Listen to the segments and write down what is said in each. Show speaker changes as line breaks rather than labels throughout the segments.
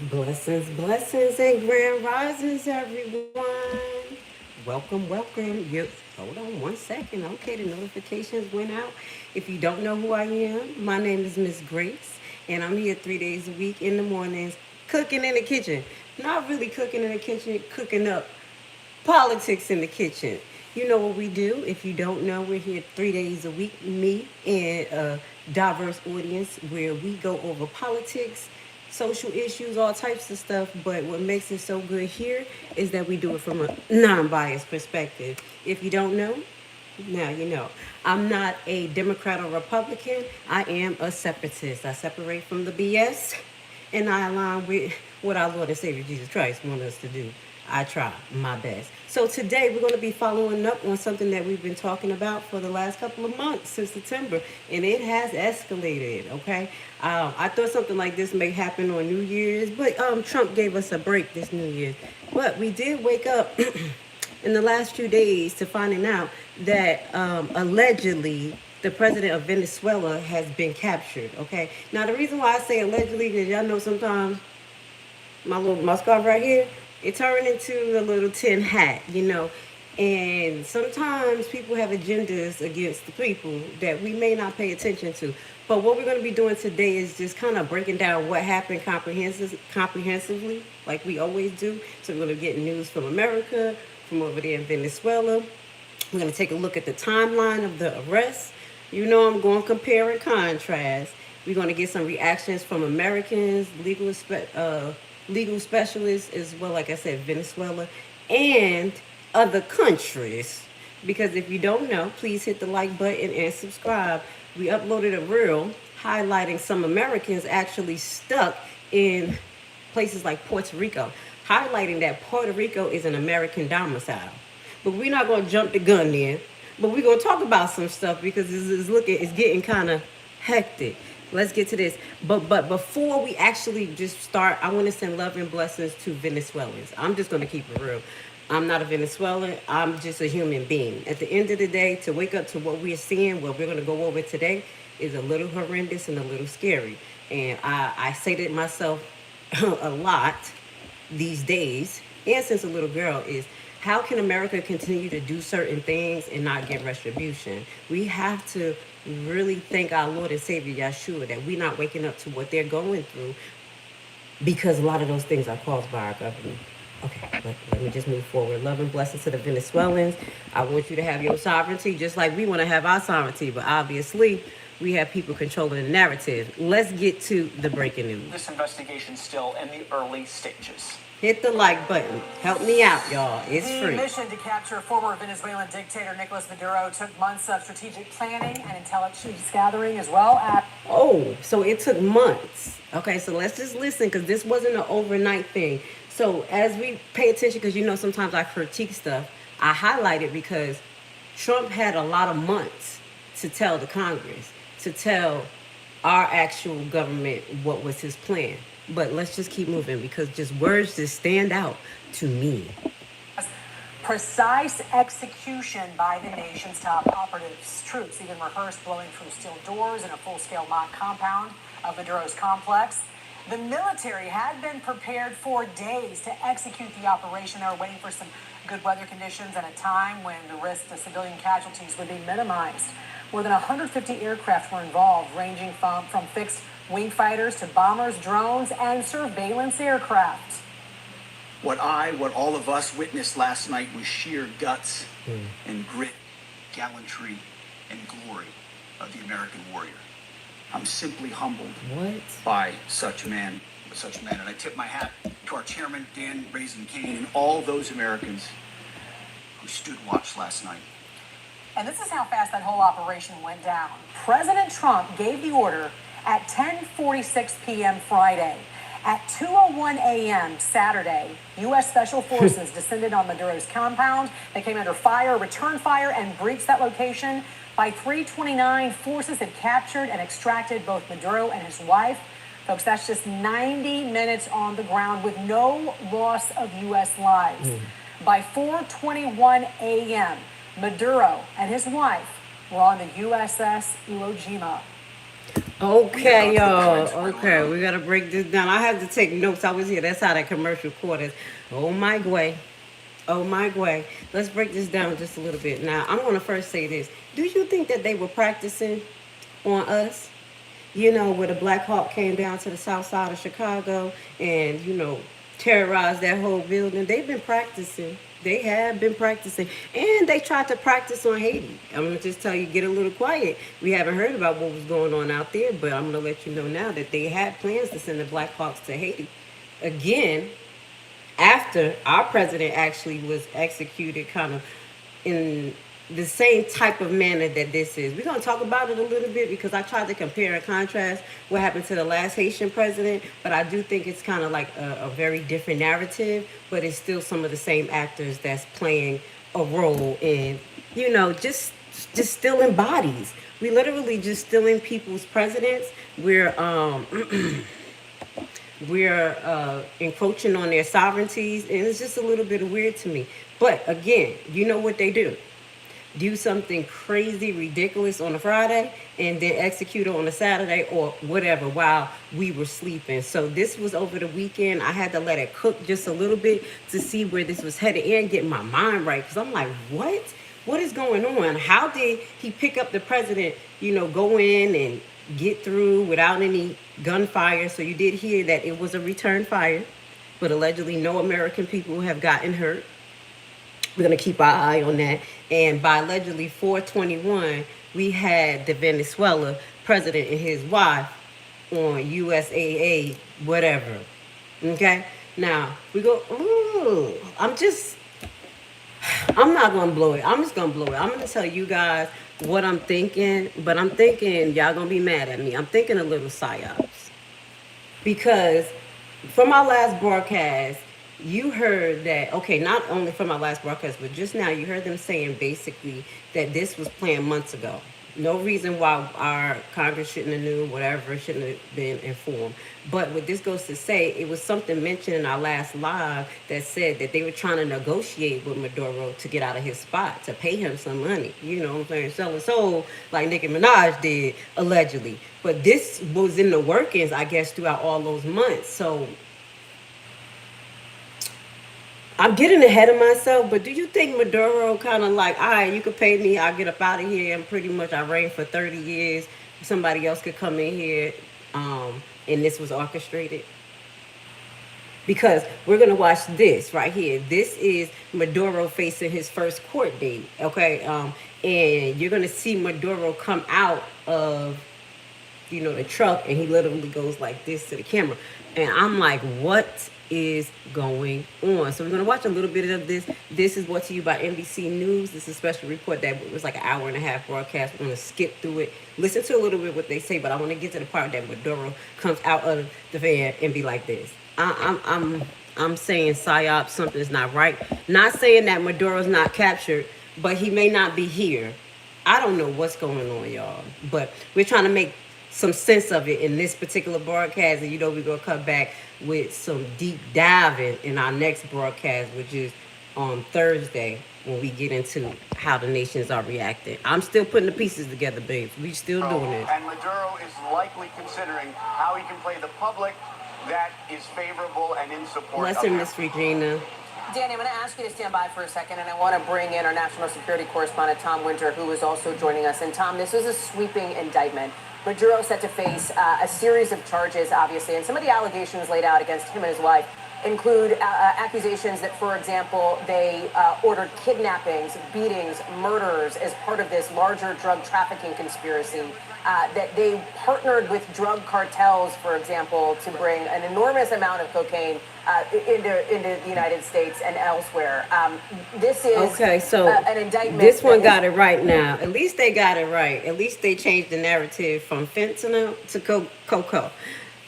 Blessings, blessings, and grand risings, everyone. Welcome, welcome. Hold on one second. Okay, the notifications went out. If you don't know who I am, my name is Miss Grace, and I'm here 3 days a week in the mornings, cooking in the kitchen. Not really cooking in the kitchen, cooking up politics in the kitchen. You know what we do. If you don't know, we're here 3 days a week, me and a diverse audience, where we go over politics, social issues, all types of stuff. But what makes it so good here is that we do it from a non-biased perspective. If you don't know, now you know. I'm not a Democrat or Republican. I am a separatist. I separate from the BS, and I align with what our Lord and Savior Jesus Christ wants us to do. I try my best. So today we're going to be following up on something that we've been talking about for the last couple of months since September, and it has escalated. Okay, I thought something like this may happen on New Year's, but Trump gave us a break this New Year's. But we did wake up in the last few days to finding out that allegedly the president of Venezuela has been captured. Okay, now the reason why I say allegedly is y'all know sometimes my scarf right here, it turned into a little tin hat, you know. And sometimes people have agendas against the people that we may not pay attention to. But what we're going to be doing today is just kind of breaking down what happened comprehensively, like we always do. So we're going to get news from America, from over there in Venezuela. We're going to take a look at the timeline of the arrest. You know, I'm going to compare and contrast. We're going to get some reactions from Americans, legal specialists, as well, like I said, Venezuela, and other countries. Because if you don't know, please hit the like button and subscribe. We uploaded a reel highlighting some Americans actually stuck in places like Puerto Rico, highlighting that Puerto Rico is an American domicile. But we're not going to jump the gun there. But we're going to talk about some stuff because it's getting kind of hectic. Let's get to this. But before we actually just start, I want to send love and blessings to Venezuelans. I'm just going to keep it real. I'm not a Venezuelan. I'm just a human being. At the end of the day, to wake up to what we're seeing, what we're going to go over today, is a little horrendous and a little scary. And I say to myself a lot these days, and since a little girl, is how can America continue to do certain things and not get retribution? We have to really thank our Lord and Savior Yeshua that we're not waking up to what they're going through, because a lot of those things are caused by our government. Okay, let me just move forward. Love and blessings to the Venezuelans. I want you to have your sovereignty just like we want to have our sovereignty, but obviously we have people controlling the narrative. Let's get to the breaking news.
This investigation still in the early stages.
Hit the like button. Help me out, y'all. It's free.
The mission to capture former Venezuelan dictator Nicolas Maduro took months of strategic planning and intelligence gathering, as well as...
Oh, so it took months. Okay, so let's just listen, because this wasn't an overnight thing. So as we pay attention, because you know sometimes I critique stuff, I highlight it because Trump had a lot of months to tell the Congress, to tell our actual government what was his plan. But let's just keep moving, because just words just stand out to me.
Precise execution by the nation's top operatives. Troops even rehearsed blowing through steel doors in a full-scale mock compound of Maduro's complex. The military had been prepared for days to execute the operation. They were waiting for some good weather conditions and a time when the risk to civilian casualties would be minimized. More than 150 aircraft were involved, ranging from fixed wing fighters to bombers, drones, and surveillance aircraft.
What all of us witnessed last night was sheer guts and grit, gallantry, and glory of the American warrior. I'm simply humbled by such men. And I tip my hat to our chairman, Dan Raisin Kane, and all those Americans who stood watch last night.
And this is how fast that whole operation went down. President Trump gave the order at 10:46 p.m. Friday. At 2:01 a.m. Saturday, U.S. Special Forces descended on Maduro's compound. They came under fire, returned fire, and breached that location. By 3:29, forces had captured and extracted both Maduro and his wife. Folks, that's just 90 minutes on the ground with no loss of U.S. lives. By 4:21 a.m., Maduro and his wife were on the USS Iwo Jima.
Okay, y'all. Okay, we gotta break this down. I had to take notes. I was here. That's how that commercial quarters. Oh my way. Oh my way. Let's break this down just a little bit. Now, I'm gonna first say this. Do you think that they were practicing on us? You know, where the Black Hawk came down to the south side of Chicago and, you know, terrorized that whole building. They've been practicing. They have been practicing. And they tried to practice on Haiti. I'm going to just tell you, get a little quiet. We haven't heard about what was going on out there, but I'm going to let you know now that they had plans to send the Black Hawks to Haiti. Again, after our president actually was executed kind of in the same type of manner that this is. We're going to talk about it a little bit because I tried to compare and contrast what happened to the last Haitian president, but I do think it's kind of like a very different narrative, but it's still some of the same actors that's playing a role in, you know, just stealing bodies. We literally just stealing people's presidents. We're encroaching on their sovereignties, and it's just a little bit weird to me. But again, you know what they do something crazy, ridiculous on a Friday and then execute it on a Saturday or whatever while we were sleeping. So this was over the weekend. I had to let it cook just a little bit to see where this was headed and get my mind right. Because I'm like, what? What is going on? How did he pick up the president, you know, go in and get through without any gunfire? So you did hear that it was a return fire, but allegedly no American people have gotten hurt. We're going to keep our eye on that. And by allegedly 421, we had the Venezuela president and his wife on USAA, whatever. Okay? Now, we go, ooh, I'm not going to blow it. I'm just going to blow it. I'm going to tell you guys what I'm thinking, but I'm thinking y'all going to be mad at me. I'm thinking a little psyops. Because from our last broadcast, you heard that, okay, not only from our last broadcast, but just now you heard them saying basically that this was planned months ago. No reason why our Congress shouldn't have knew, whatever, shouldn't have been informed. But what this goes to say, it was something mentioned in our last live that said that they were trying to negotiate with Maduro to get out of his spot, to pay him some money. You know what I'm saying? Sell his soul like Nicki Minaj did, allegedly. But this was in the workings, I guess, throughout all those months. So I'm getting ahead of myself, but do you think Maduro kind of like, all right, you could pay me, I'll get up out of here, and pretty much I reigned for 30 years, somebody else could come in here, and this was orchestrated? Because we're going to watch this right here. This is Maduro facing his first court date, okay? And you're going to see Maduro come out of, you know, the truck, and he literally goes like this to the camera. And I'm like, what is going on? So we're going to watch a little bit of this. This is brought to you by NBC News. This is a special report that was like an hour and a half broadcast. We're going to skip through it, listen to a little bit what they say, but I want to get to the part that Maduro comes out of the van and be like this. I'm saying psyop, something's not right. Not saying that Maduro's not captured, but he may not be here. I don't know what's going on, y'all, but we're trying to make some sense of it in this particular broadcast, and you know we're gonna come back with some deep diving in our next broadcast, which is on Thursday, when we get into how the nations are reacting. I'm still putting the pieces together, babes. We still doing it.
And Maduro is likely considering how he can play the public that is favorable and in support.
Bless him, Miss Regina.
Danny, I'm going to ask you to stand by for a second, and I want to bring in our national security correspondent, Tom Winter, who is also joining us. And Tom, this is a sweeping indictment. Maduro set to face a series of charges, obviously, and some of the allegations laid out against him and his wife include accusations that, for example, they ordered kidnappings, beatings, murders as part of this larger drug trafficking conspiracy, that they partnered with drug cartels, for example, to bring an enormous amount of cocaine into the United States and elsewhere. This is
okay, so
an indictment.
This one got it right now. At least they got it right. At least they changed the narrative from fentanyl to cocoa.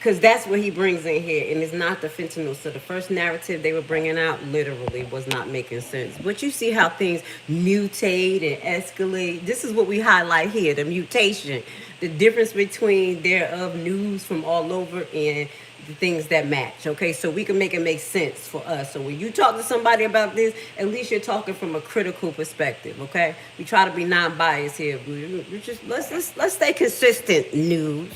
because that's what he brings in here, and it's not the fentanyl. So the first narrative they were bringing out literally was not making sense. But you see how things mutate and escalate. This is what we highlight here: the mutation, the difference between thereof news from all over and the things that match. Okay, so we can make it make sense for us. So when you talk to somebody about this, at least you're talking from a critical perspective. Okay, we try to be non-biased here. We just let's stay consistent. News.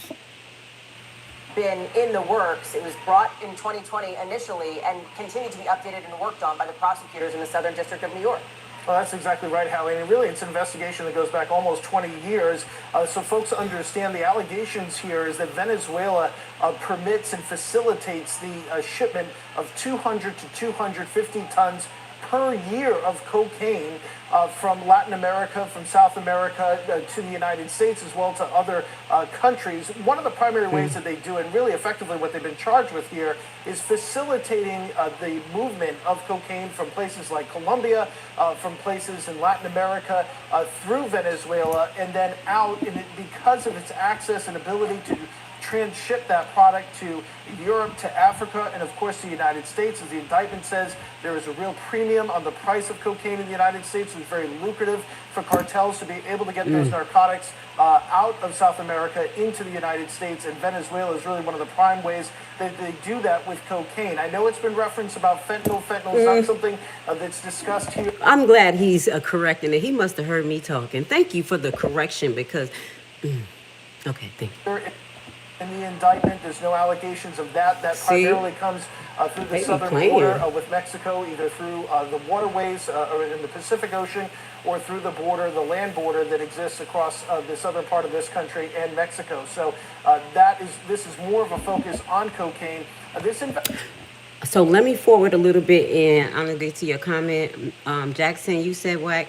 Been in the works. It was brought in 2020 initially and continued to be updated and worked on by the prosecutors in the Southern District of New York.
Well, that's exactly right, Hallie. And really, it's an investigation that goes back almost 20 years. So folks understand the allegations here is that Venezuela permits and facilitates the shipment of 200 to 250 tons per year of cocaine from Latin America, from South America to the United States, as well to other countries. One of the primary ways that they do it, and really effectively what they've been charged with here, is facilitating the movement of cocaine from places like Colombia, from places in Latin America, through Venezuela, and then out. And because of its access and ability to transship that product to Europe, to Africa, and of course the United States. As the indictment says, there is a real premium on the price of cocaine in the United States. It's very lucrative for cartels to be able to get those narcotics out of South America into the United States, and Venezuela is really one of the prime ways that they do that with cocaine. I know it's been referenced about fentanyl. Fentanyl is not something that's discussed here.
I'm glad he's correcting it. He must have heard me talking. Thank you for the correction because, okay, thank you.
In the indictment, there's no allegations of that. That primarily comes through the southern border with Mexico, either through the waterways or in the Pacific Ocean, or through the border, the land border that exists across the southern part of this country and Mexico. So this is more of a focus on cocaine.
So let me forward a little bit, and I'm gonna get to your comment. Jackson, you said, Wack,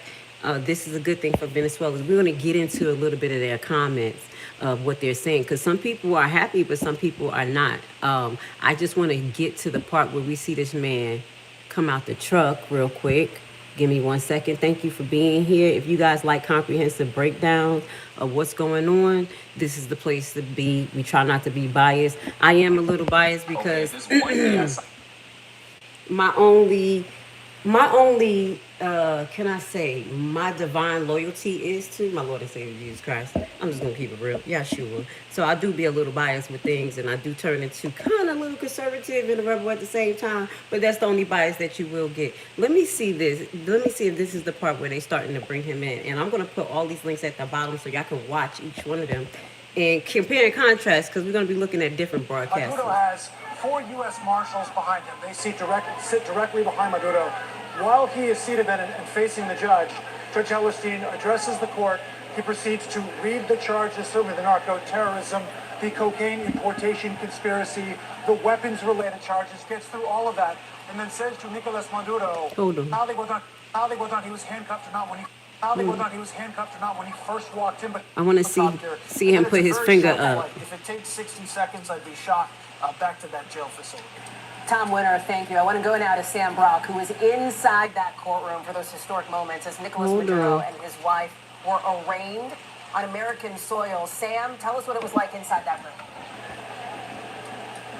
this is a good thing for Venezuela. We're gonna get into a little bit of their comments of what they're saying, because some people are happy, but some people are not. I just want to get to the part where we see this man come out the truck real quick. Give me 1 second. Thank you for being here. If you guys like comprehensive breakdowns of what's going on, this is the place to be. We try not to be biased. I am a little biased because my only can I say my divine loyalty is to my Lord and Savior Jesus Christ. I'm just gonna keep it real. Yeah, sure. So I do be a little biased with things, and I do turn into kind of a little conservative and a rebel at the same time, but that's the only bias that you will get. Let me see this. Let me see if this is the part where they're starting to bring him in, and I'm gonna put all these links at the bottom so y'all can watch each one of them and compare and contrast, because we're gonna be looking at different broadcasts.
Maduro has 4 U.S. Marshals behind him. They sit directly behind Maduro. While he is seated and facing the judge, Judge Hellerstein addresses the court. He proceeds to read the charges, certainly the narco-terrorism, the cocaine importation conspiracy, the weapons-related charges, gets through all of that, and then says to Nicolas Maduro,
Hold on.
he was handcuffed or not when he first walked in. But
I want to see him put his finger up.
If it takes 60 seconds, I'd be shocked. Back to that jail facility.
Tom Winter, thank you. I want to go now to Sam Brock, who was inside that courtroom for those historic moments as Nicolas Maduro and his wife were arraigned on American soil. Sam, tell us what it was like inside that room.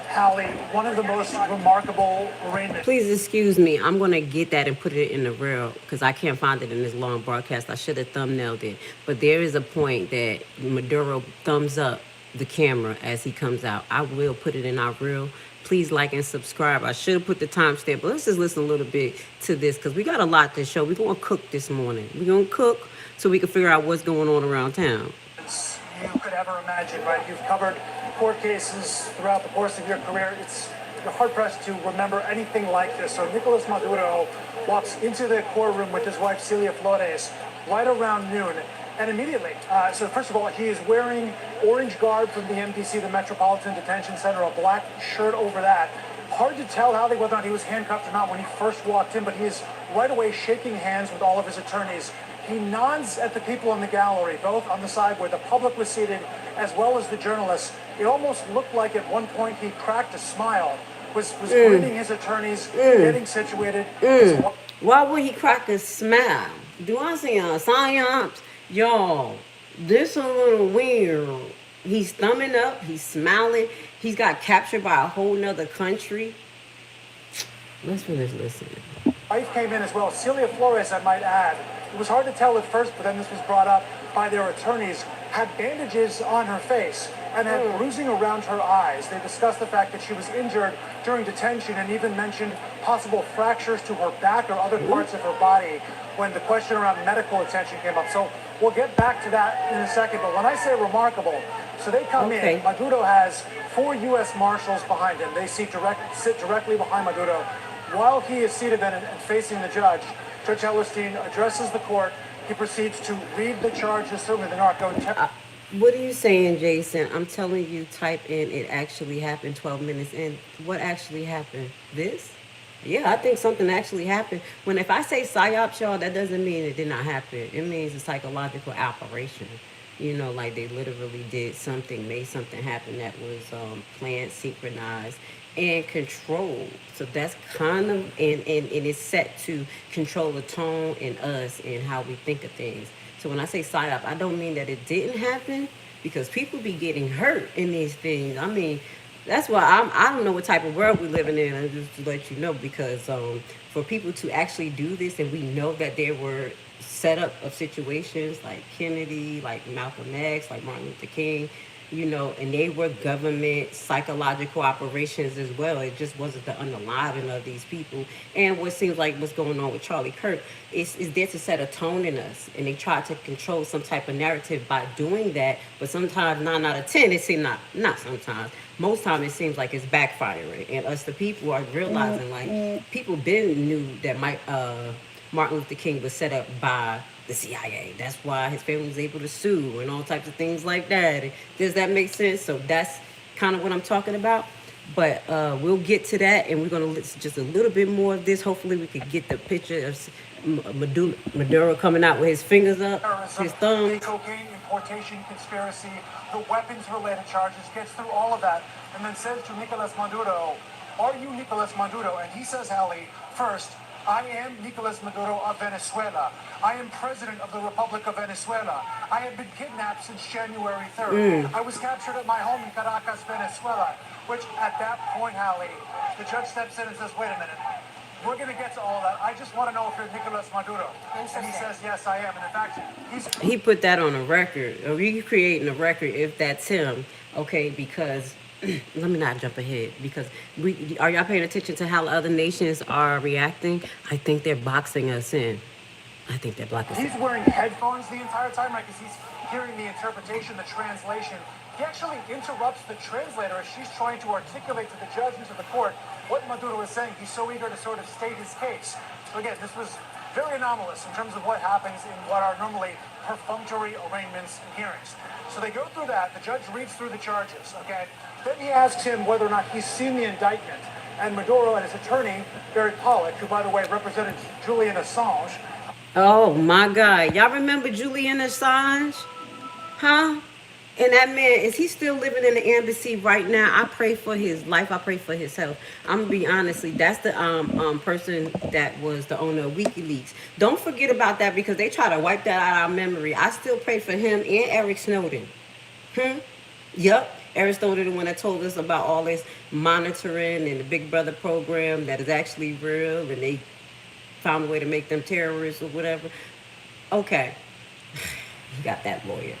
Hallie, one of the most remarkable arraignments.
Please excuse me. I'm going to get that and put it in the reel because I can't find it in this long broadcast. I should have thumbnailed it. But there is a point that Maduro thumbs up the camera as he comes out. I will put it in our reel. Please like and subscribe. I should have put the timestamp, but let's just listen a little bit to this because we got a lot to show. We're going to cook this morning. We're going to cook so we can figure out what's going on around town.
You could ever imagine, right? You've covered court cases throughout the course of your career. You're hard-pressed to remember anything like this. So Nicolas Maduro walks into the courtroom with his wife, Celia Flores, right around noon. And immediately, so first of all, he is wearing orange garb from the MDC, the Metropolitan Detention Center, a black shirt over that. Hard to tell whether or not he was handcuffed or not when he first walked in, but he is right away shaking hands with all of his attorneys. He nods at the people in the gallery, both on the side where the public was seated, as well as the journalists. It almost looked like at one point he cracked a smile, was greeting his attorneys, getting situated.
Why would he crack a smile? Do I see a science? Y'all, this a little weird. He's thumbing up. He's smiling. He's got captured by a whole nother country. Let's finish listening.
Wife came in as well, Celia Flores, I might add. It was hard to tell at first, but then this was brought up by their attorneys, had bandages on her face and had bruising around her eyes. They discussed the fact that she was injured during detention and even mentioned possible fractures to her back or other parts of her body when the question around medical attention came up. So we'll get back to that in a second. But when I say remarkable, so they come in, Maduro has 4 U.S. Marshals behind him. They sit directly behind Maduro. While he is seated then and facing the judge, Judge Hellerstein addresses the court. He proceeds to read the charges, certainly the narco.
What are you saying, Jason? I'm telling you, type in it actually happened 12 minutes in. What actually happened? This? Yeah, I think something actually happened. If I say psyops, y'all, that doesn't mean it did not happen. It means a psychological operation. You know, like they literally did something, made something happen that was planned, synchronized, and controlled. So that's kind of, and it's set to control the tone in us and how we think of things. So when I say psyop, I don't mean that it didn't happen, because people be getting hurt in these things. I mean, that's why I don't know what type of world we're living in, and just to let you know, because for people to actually do this, and we know that there were setup of situations like Kennedy, like Malcolm X, like Martin Luther King, you know, and they were government psychological operations as well. It just wasn't the unaliving of these people. And what seems like what's going on with Charlie Kirk is there to set a tone in us. And they try to control some type of narrative by doing that. But sometimes 9 out of 10, it seems not sometimes. Most time it seems like it's backfiring. And us, the people, are realizing like people been knew that Martin Luther King was set up by the CIA. That's why his family was able to sue and all types of things like that. Does that make sense? So that's kind of what I'm talking about. But we'll get to that, and we're going to listen just a little bit more of this. Hopefully we could get the picture of Maduro coming out with his fingers up, his thumbs.
The cocaine importation conspiracy, the weapons-related charges, gets through all of that, and then says to Nicolas Maduro, "Are you Nicolas Maduro?" And he says, Ali, first, "I am Nicolas Maduro of Venezuela. I am president of the Republic of Venezuela. I have been kidnapped since January 3rd. I was captured at my home in Caracas, Venezuela." Which, at that point, Hallie, the judge steps in and says, "Wait a minute. We're going to get to all that. I just want to know if you're Nicolas Maduro." And he says, "Yes, I am." And in fact,
he put that on a record, or recreating a record if that's him, okay, because let me not jump ahead, because are y'all paying attention to how other nations are reacting? I think they're boxing us in. I think they're blocking us in.
He's wearing headphones the entire time, right? Because he's hearing the interpretation, the translation. He actually interrupts the translator as she's trying to articulate to the judge and to the court what Maduro is saying. He's so eager to sort of state his case. So again, this was very anomalous in terms of what happens in what are normally perfunctory arraignments and hearings. So they go through that. The judge reads through the charges, okay? Then he asks him whether or not he's seen the indictment. And Maduro and his attorney, Barry Pollock, who, by the way, represented Julian Assange.
Oh, my God. Y'all remember Julian Assange? Huh? And that man, is he still living in the embassy right now? I pray for his life. I pray for his health. I'm going to be honestly, that's the person that was the owner of WikiLeaks. Don't forget about that, because they try to wipe that out of our memory. I still pray for him and Eric Snowden. Yep. Eric Snowden, the one that told us about all this monitoring and the Big Brother program that is actually real, and they found a way to make them terrorists or whatever. Okay. You got that lawyer.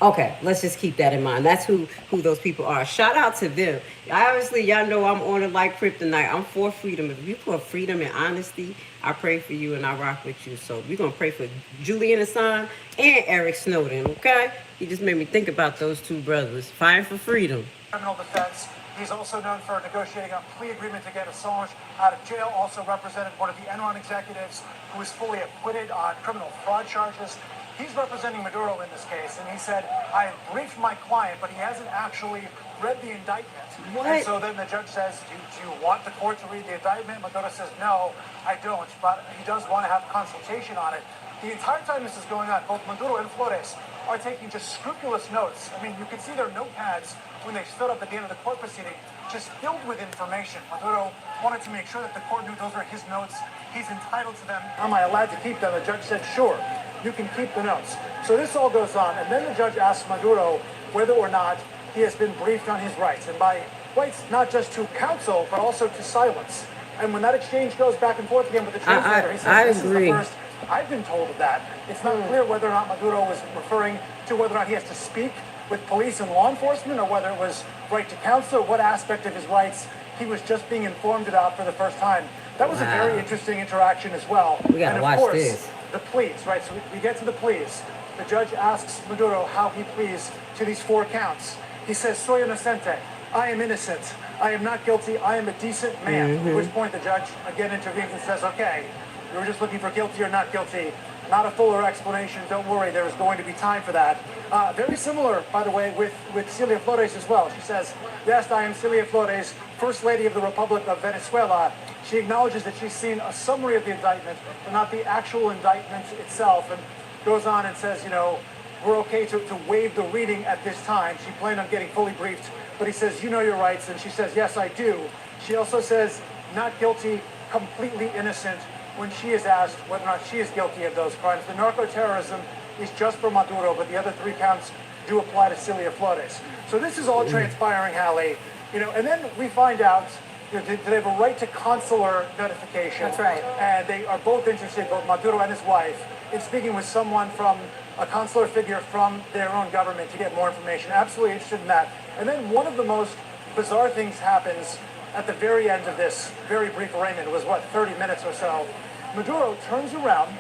Okay, let's just keep that in mind. That's who those people are. Shout out to them. Obviously, y'all know I'm on it like kryptonite. I'm for freedom. If you put freedom and honesty, I pray for you and I rock with you. So we're going to pray for Julian Assange and Eric Snowden, okay? He just made me think about those two brothers fighting for freedom.
Criminal defense. He's also known for negotiating a plea agreement to get Assange out of jail. Also represented one of the Enron executives who was fully acquitted on criminal fraud charges. He's representing Maduro in this case, and he said, "I have briefed my client, but he hasn't actually read the indictment."
What?
And so then the judge says, do you want the court to read the indictment? Maduro says, "No, I don't," but he does want to have consultation on it. The entire time this is going on, both Maduro and Flores are taking just scrupulous notes. I mean, you can see their notepads when they stood up at the end of the court proceeding, just filled with information. Maduro wanted to make sure that the court knew those were his notes. He's entitled to them. "Am I allowed to keep them?" The judge said, "Sure, you can keep the notes." So this all goes on, and then the judge asks Maduro whether or not he has been briefed on his rights, and by rights not just to counsel, but also to silence. And when that exchange goes back and forth again with the translator, he says, this
agree.
is the first I've been told of that. It's not clear whether or not Maduro was referring to whether or not he has to speak with police and law enforcement, or whether it was right to counsel, or what aspect of his rights he was just being informed about for the first time. That was a very interesting interaction as well.
We gotta watch this.
The pleas, right? So we get to the pleas. The judge asks Maduro how he pleads to these 4 counts. He says, soy inocente. I am innocent. I am not guilty. I am a decent man. At which point the judge again intervenes and says, okay, you were just looking for guilty or not guilty. Not a fuller explanation. Don't worry, there is going to be time for that. Very similar, by the way, with Celia Flores as well. She says, yes, I am Celia Flores, First Lady of the Republic of Venezuela. She acknowledges that she's seen a summary of the indictment, but not the actual indictment itself, and goes on and says, you know, we're okay to waive the reading at this time. She planned on getting fully briefed, but he says, you know your rights, and she says, yes, I do. She also says, not guilty, completely innocent, when she is asked whether or not she is guilty of those crimes. The narco-terrorism is just for Maduro, but the other 3 counts do apply to Celia Flores. So this is all transpiring, Hallie, you know, and then we find out they have a right to consular notification.
That's right.
And they are both interested, both Maduro and his wife, in speaking with someone from a consular figure from their own government to get more information. Absolutely interested in that. And then one of the most bizarre things happens at the very end of this very brief arraignment. It was, 30 minutes or so. Maduro turns around,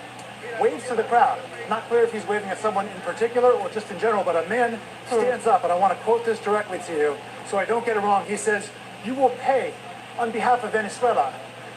waves to the crowd. Not clear if he's waving at someone in particular or just in general, but a man stands up, and I want to quote this directly to you so I don't get it wrong. He says, you will pay on behalf of Venezuela.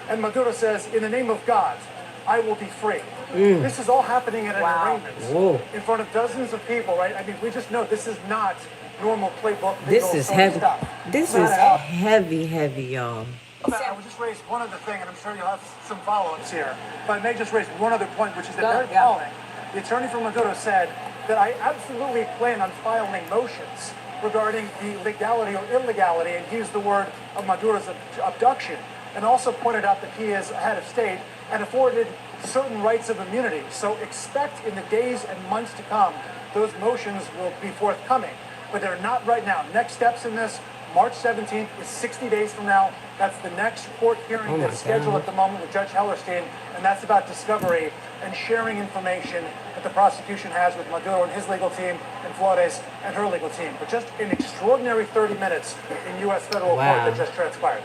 And Maduro says, in the name of God, I will be free. This is all happening at an arraignment in front of dozens of people, right? I mean, we just know this is not normal playbook.
This is heavy.
Stuff.
This is heavy, y'all.
I would just raise one other thing, and I'm sure you'll have some follow-ups here. But I may just raise one other point, which is that very telling. The attorney for Maduro said that I absolutely plan on filing motions regarding the legality or illegality, and he used the word of Maduro's abduction, and also pointed out that he is a head of state and afforded certain rights of immunity. So expect in the days and months to come, those motions will be forthcoming. But they're not right now. Next steps in this, March 17th is 60 days from now. That's the next court hearing that's scheduled at the moment with Judge Hellerstein, and that's about discovery and sharing information that the prosecution has with Maduro and his legal team, and Flores and her legal team. But just an extraordinary 30 minutes in U.S. federal court that just transpired.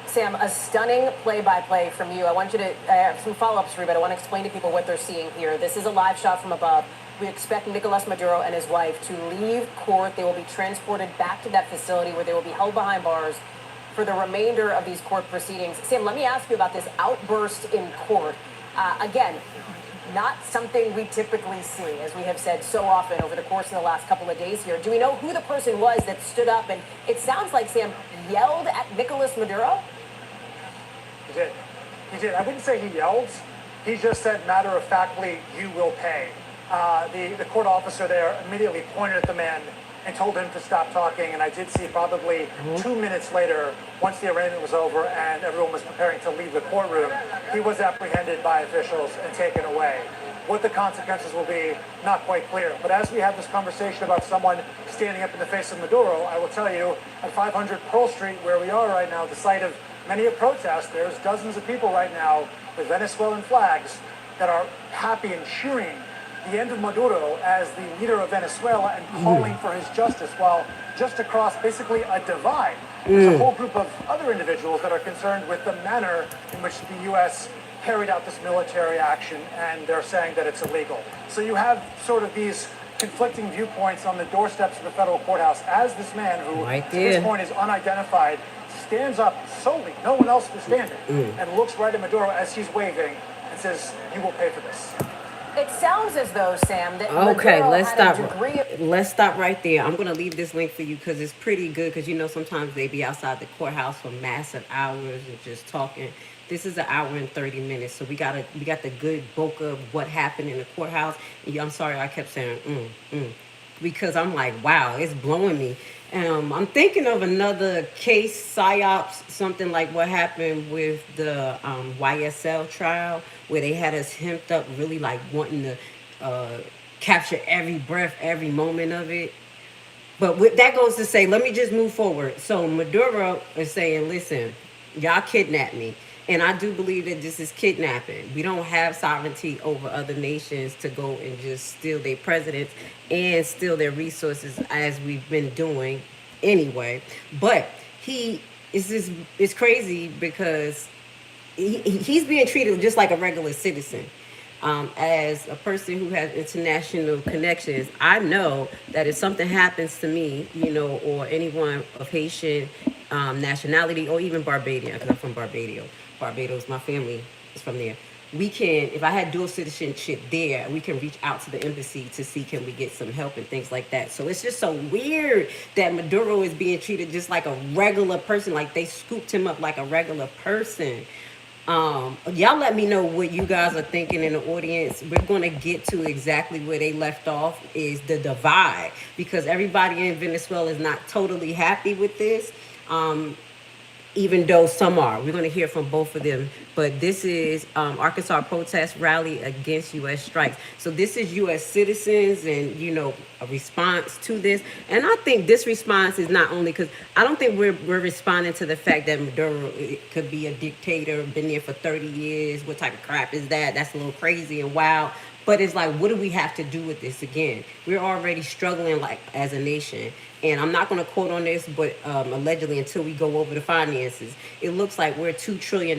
Sam, a stunning play-by-play from you. I want you to have some follow-ups for you, but I want to explain to people what they're seeing here. This is a live shot from above. We expect Nicolas Maduro and his wife to leave court. They will be transported back to that facility where they will be held behind bars for the remainder of these court proceedings. Sam, let me ask you about this outburst in court. Again, not something we typically see, as we have said so often over the course of the last couple of days here. Do we know who the person was that stood up and, it sounds like, Sam, yelled at Nicolas Maduro?
He did. He did. I wouldn't say he yelled. He just said, matter-of-factly, you will pay. The court officer there immediately pointed at the man and told him to stop talking. And I did see probably 2 minutes later, once the arraignment was over and everyone was preparing to leave the courtroom, he was apprehended by officials and taken away. What the consequences will be, not quite clear. But as we have this conversation about someone standing up in the face of Maduro, I will tell you, at 500 Pearl Street, where we are right now, the site of many a protest, there's dozens of people right now with Venezuelan flags that are happy and cheering the end of Maduro as the leader of Venezuela and calling for his justice, while just across basically a divide, there's a whole group of other individuals that are concerned with the manner in which the U.S. carried out this military action, and they're saying that it's illegal. So you have sort of these conflicting viewpoints on the doorsteps of the federal courthouse as this man, who at this point is unidentified, stands up solely, no one else is standing, and looks right at Maduro as he's waving and says, you will pay for this.
It sounds as though, Sam, that
Okay,
Maduro
let's
had
stop.
a degree of...
Let's stop right there. I'm gonna leave this link for you because it's pretty good. Because you know sometimes they be outside the courthouse for massive hours and just talking. This is an hour and 30 minutes, so we got the good bulk of what happened in the courthouse. I'm sorry, I kept saying because I'm like, wow, it's blowing me. I'm thinking of another case, psyops, something like what happened with the YSL trial, where they had us hemped up, really like wanting to capture every breath, every moment of it. But that goes to say, let me just move forward. So Maduro is saying, listen, y'all kidnapped me. And I do believe that this is kidnapping. We don't have sovereignty over other nations to go and just steal their presidents and steal their resources as we've been doing anyway. But it's crazy because he's being treated just like a regular citizen. As a person who has international connections, I know that if something happens to me, or anyone of Haitian nationality, or even Barbadian, because I'm from Barbados, my family is from there. We can, if I had dual citizenship there, we can reach out to the embassy to see can we get some help and things like that. So it's just so weird that Maduro is being treated just like a regular person, like they scooped him up like a regular person. Y'all let me know what you guys are thinking in the audience. We're going to get to exactly where they left off, is the divide, because everybody in Venezuela is not totally happy with this. Even though some are. We're going to hear from both of them. But this is Arkansas protest rally against U.S. strikes. So this is U.S. citizens and, a response to this. And I think this response is not only because I don't think we're responding to the fact that Maduro could be a dictator, been there for 30 years. What type of crap is that? That's a little crazy and wild. But it's like, what do we have to do with this again? We're already struggling like as a nation. And I'm not going to quote on this, but allegedly, until we go over the finances, it looks like we're $2 trillion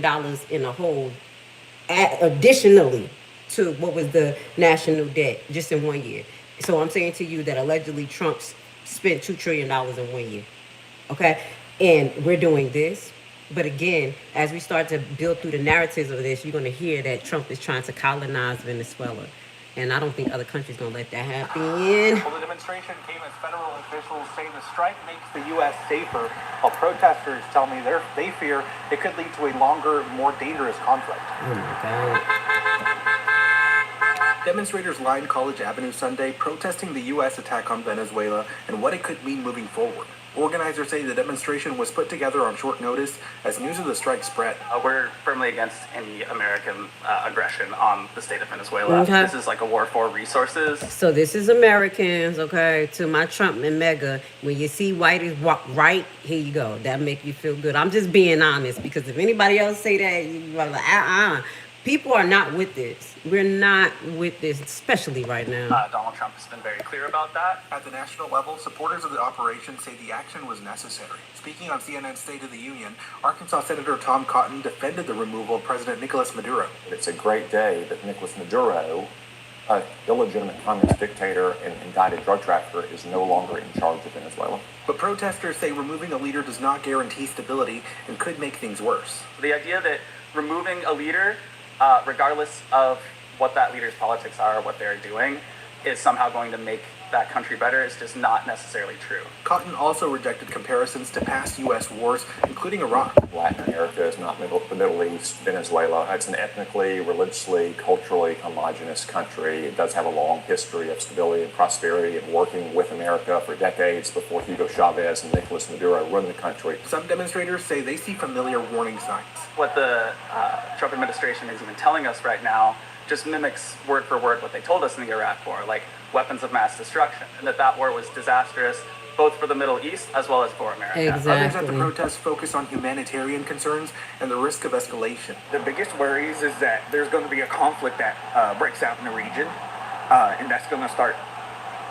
in a hole, additionally to what was the national debt just in 1 year. So I'm saying to you that allegedly Trump spent $2 trillion in 1 year. Okay? And we're doing this. But again, as we start to build through the narratives of this, you're going to hear that Trump is trying to colonize Venezuela. And I don't think other countries going to let that happen.
Well, the demonstration came as federal officials say the strike makes the U.S. safer, while protesters tell me they fear it could lead to a longer, more dangerous conflict.
Oh, my God.
Demonstrators lined College Avenue Sunday protesting the U.S. attack on Venezuela and what it could mean moving forward. Organizers say the demonstration was put together on short notice as news of the strike spread.
We're firmly against any American aggression on the state of Venezuela.
Okay.
This is like a war for resources.
So this is Americans, okay? To my Trump and Mega, when you see white is right, here you go. That make you feel good. I'm just being honest, because if anybody else say that, you're like, people are not with this. We're not with this, especially right now.
Donald Trump has been very clear about that.
At the national level, supporters of the operation say the action was necessary. Speaking on CNN's State of the Union, Arkansas Senator Tom Cotton defended the removal of President Nicolas Maduro.
It's a great day that Nicolas Maduro, an illegitimate communist dictator and indicted drug trafficker, is no longer in charge of Venezuela.
But protesters say removing a leader does not guarantee stability and could make things worse.
The idea that removing a leader, regardless of what that leader's politics are or what they're doing, is somehow going to make that country better is just not necessarily true.
Cotton also rejected comparisons to past U.S. wars, including Iraq.
Latin America is not the Middle East. Venezuela, it's an ethnically, religiously, culturally homogenous country. It does have a long history of stability and prosperity and working with America for decades before Hugo Chavez and Nicolas Maduro run the country.
Some demonstrators say they see familiar warning signs.
What the Trump administration is even telling us right now just mimics word for word what they told us in the Iraq War, like weapons of mass destruction, and that war was disastrous both for the Middle East as well as for America.
Exactly.
Others at the protests focus on humanitarian concerns and the risk of escalation.
The biggest worries is that there's going to be a conflict that breaks out in the region, and that's going to start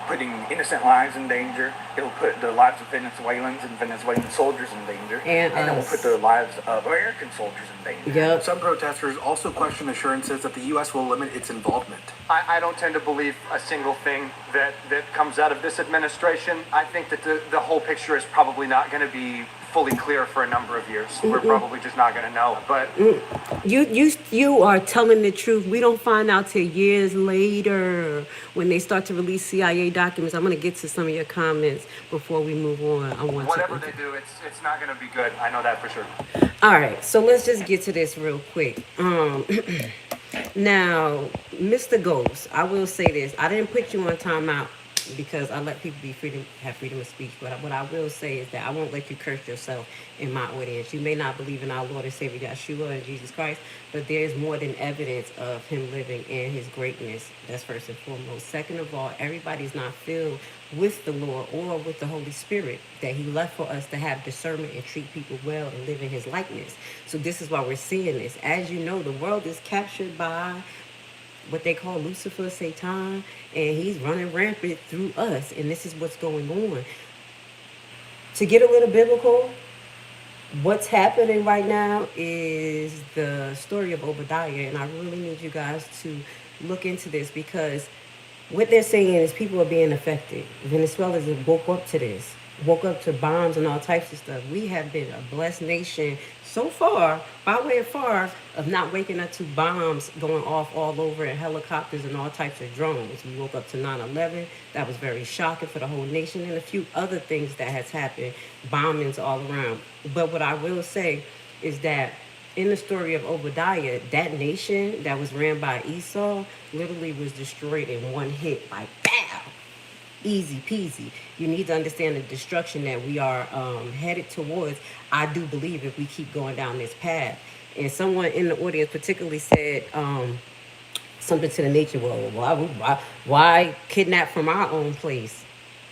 putting innocent lives in danger. It'll put the lives of Venezuelans and Venezuelan soldiers in danger, and it will put the lives of American soldiers in danger.
Yep.
Some protesters also question assurances that the U.S. will limit its involvement.
I don't tend to believe a single thing that comes out of this administration. I think that the whole picture is probably not going to be fully clear for a number of years. We're probably just not going to know. But
you are telling the truth. We don't find out till years later when they start to release CIA documents. I'm going to get to some of your comments before we move on. I want
whatever they do, it's not going to be good. I know that for sure.
All right, so let's just get to this real quick. Now, Mr. Ghost, I will say this. I didn't put you on timeout because I let people have freedom of speech. But what I will say is that I won't let you curse yourself in my audience. You may not believe in our Lord and Savior Yeshua and Jesus Christ, but there is more than evidence of him living in his greatness. That's first and foremost. Second of all, everybody's not filled with the Lord or with the Holy Spirit that he left for us to have discernment and treat people well and live in his likeness. So this is why we're seeing this. As you know, the world is captured by what they call Lucifer, Satan, and he's running rampant through us. And this is what's going on. To get a little biblical, what's happening right now is the story of Obadiah, and I really need you guys to look into this, because what they're saying is people are being affected. Venezuela woke up to this, woke up to bombs and all types of stuff. We have been a blessed nation so far, by way of far, of not waking up to bombs going off all over and helicopters and all types of drones. We woke up to 9/11. That was very shocking for the whole nation, and a few other things that has happened, bombings all around. But what I will say is that in the story of Obadiah, that nation that was ran by Esau literally was destroyed in one hit, like BAM! Easy peasy. You need to understand the destruction that we are headed towards. I do believe if we keep going down this path. And someone in the audience particularly said something to the nature, well, why kidnap from our own place?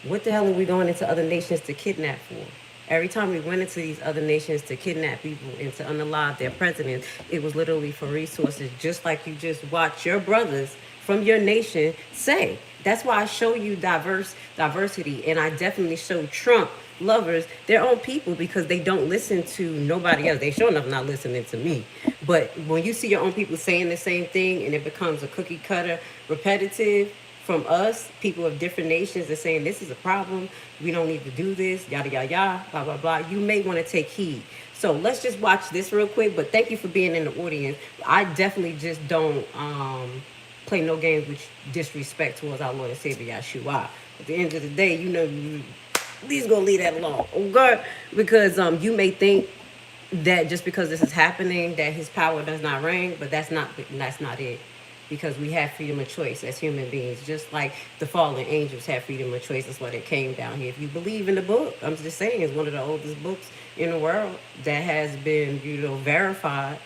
What the hell are we going into other nations to kidnap for? Every time we went into these other nations to kidnap people and to unalive their presidents, it was literally for resources, just like you just watch your brothers from your nation say. That's why I show you diversity, and I definitely show Trump lovers their own people, because they don't listen to nobody else. They sure enough not listening to me. But when you see your own people saying the same thing and it becomes a cookie cutter, repetitive, from us, people of different nations, are saying this is a problem, we don't need to do this, yada, yada, yada, blah, blah, blah. You may want to take heed. So let's just watch this real quick, but thank you for being in the audience. I definitely just don't play no games with disrespect towards our Lord and Savior Yeshua. At the end of the day, you know, please go leave that alone, okay? Because you may think that just because this is happening, that his power does not reign, but that's not it. Because we have freedom of choice as human beings, just like the fallen angels have freedom of choice. That's why they came down here. If you believe in the book, I'm just saying, it's one of the oldest books in the world that has been, verified.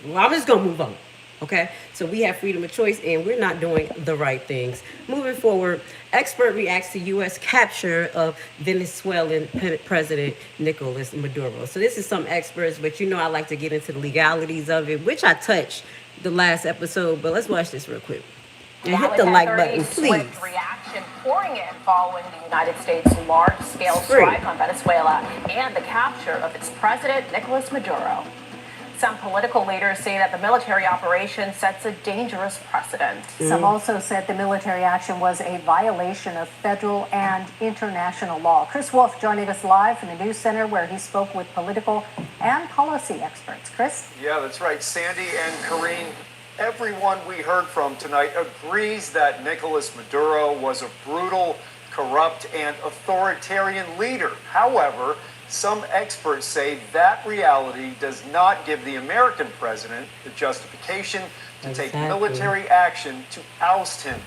Well, I'm just gonna move on. Okay, so we have freedom of choice, and we're not doing the right things. Moving forward, expert reacts to U.S. capture of Venezuelan President Nicolas Maduro. So this is some experts, but I like to get into the legalities of it, which I touched the last episode. But let's watch this real quick. And hit the like button, please.
Swift reaction pouring in following the United States' large-scale strike on Venezuela and the capture of its president, Nicolas Maduro. Some political leaders say that the military operation sets a dangerous precedent.
Some also said the military action was a violation of federal and international law. Chris Wolf joining us live from the News Center, where he spoke with political and policy experts. Chris?
Yeah, that's right. Sandy and Karine, everyone we heard from tonight agrees that Nicolas Maduro was a brutal, corrupt, and authoritarian leader. However, some experts say that reality does not give the American president the justification to take military action to oust him.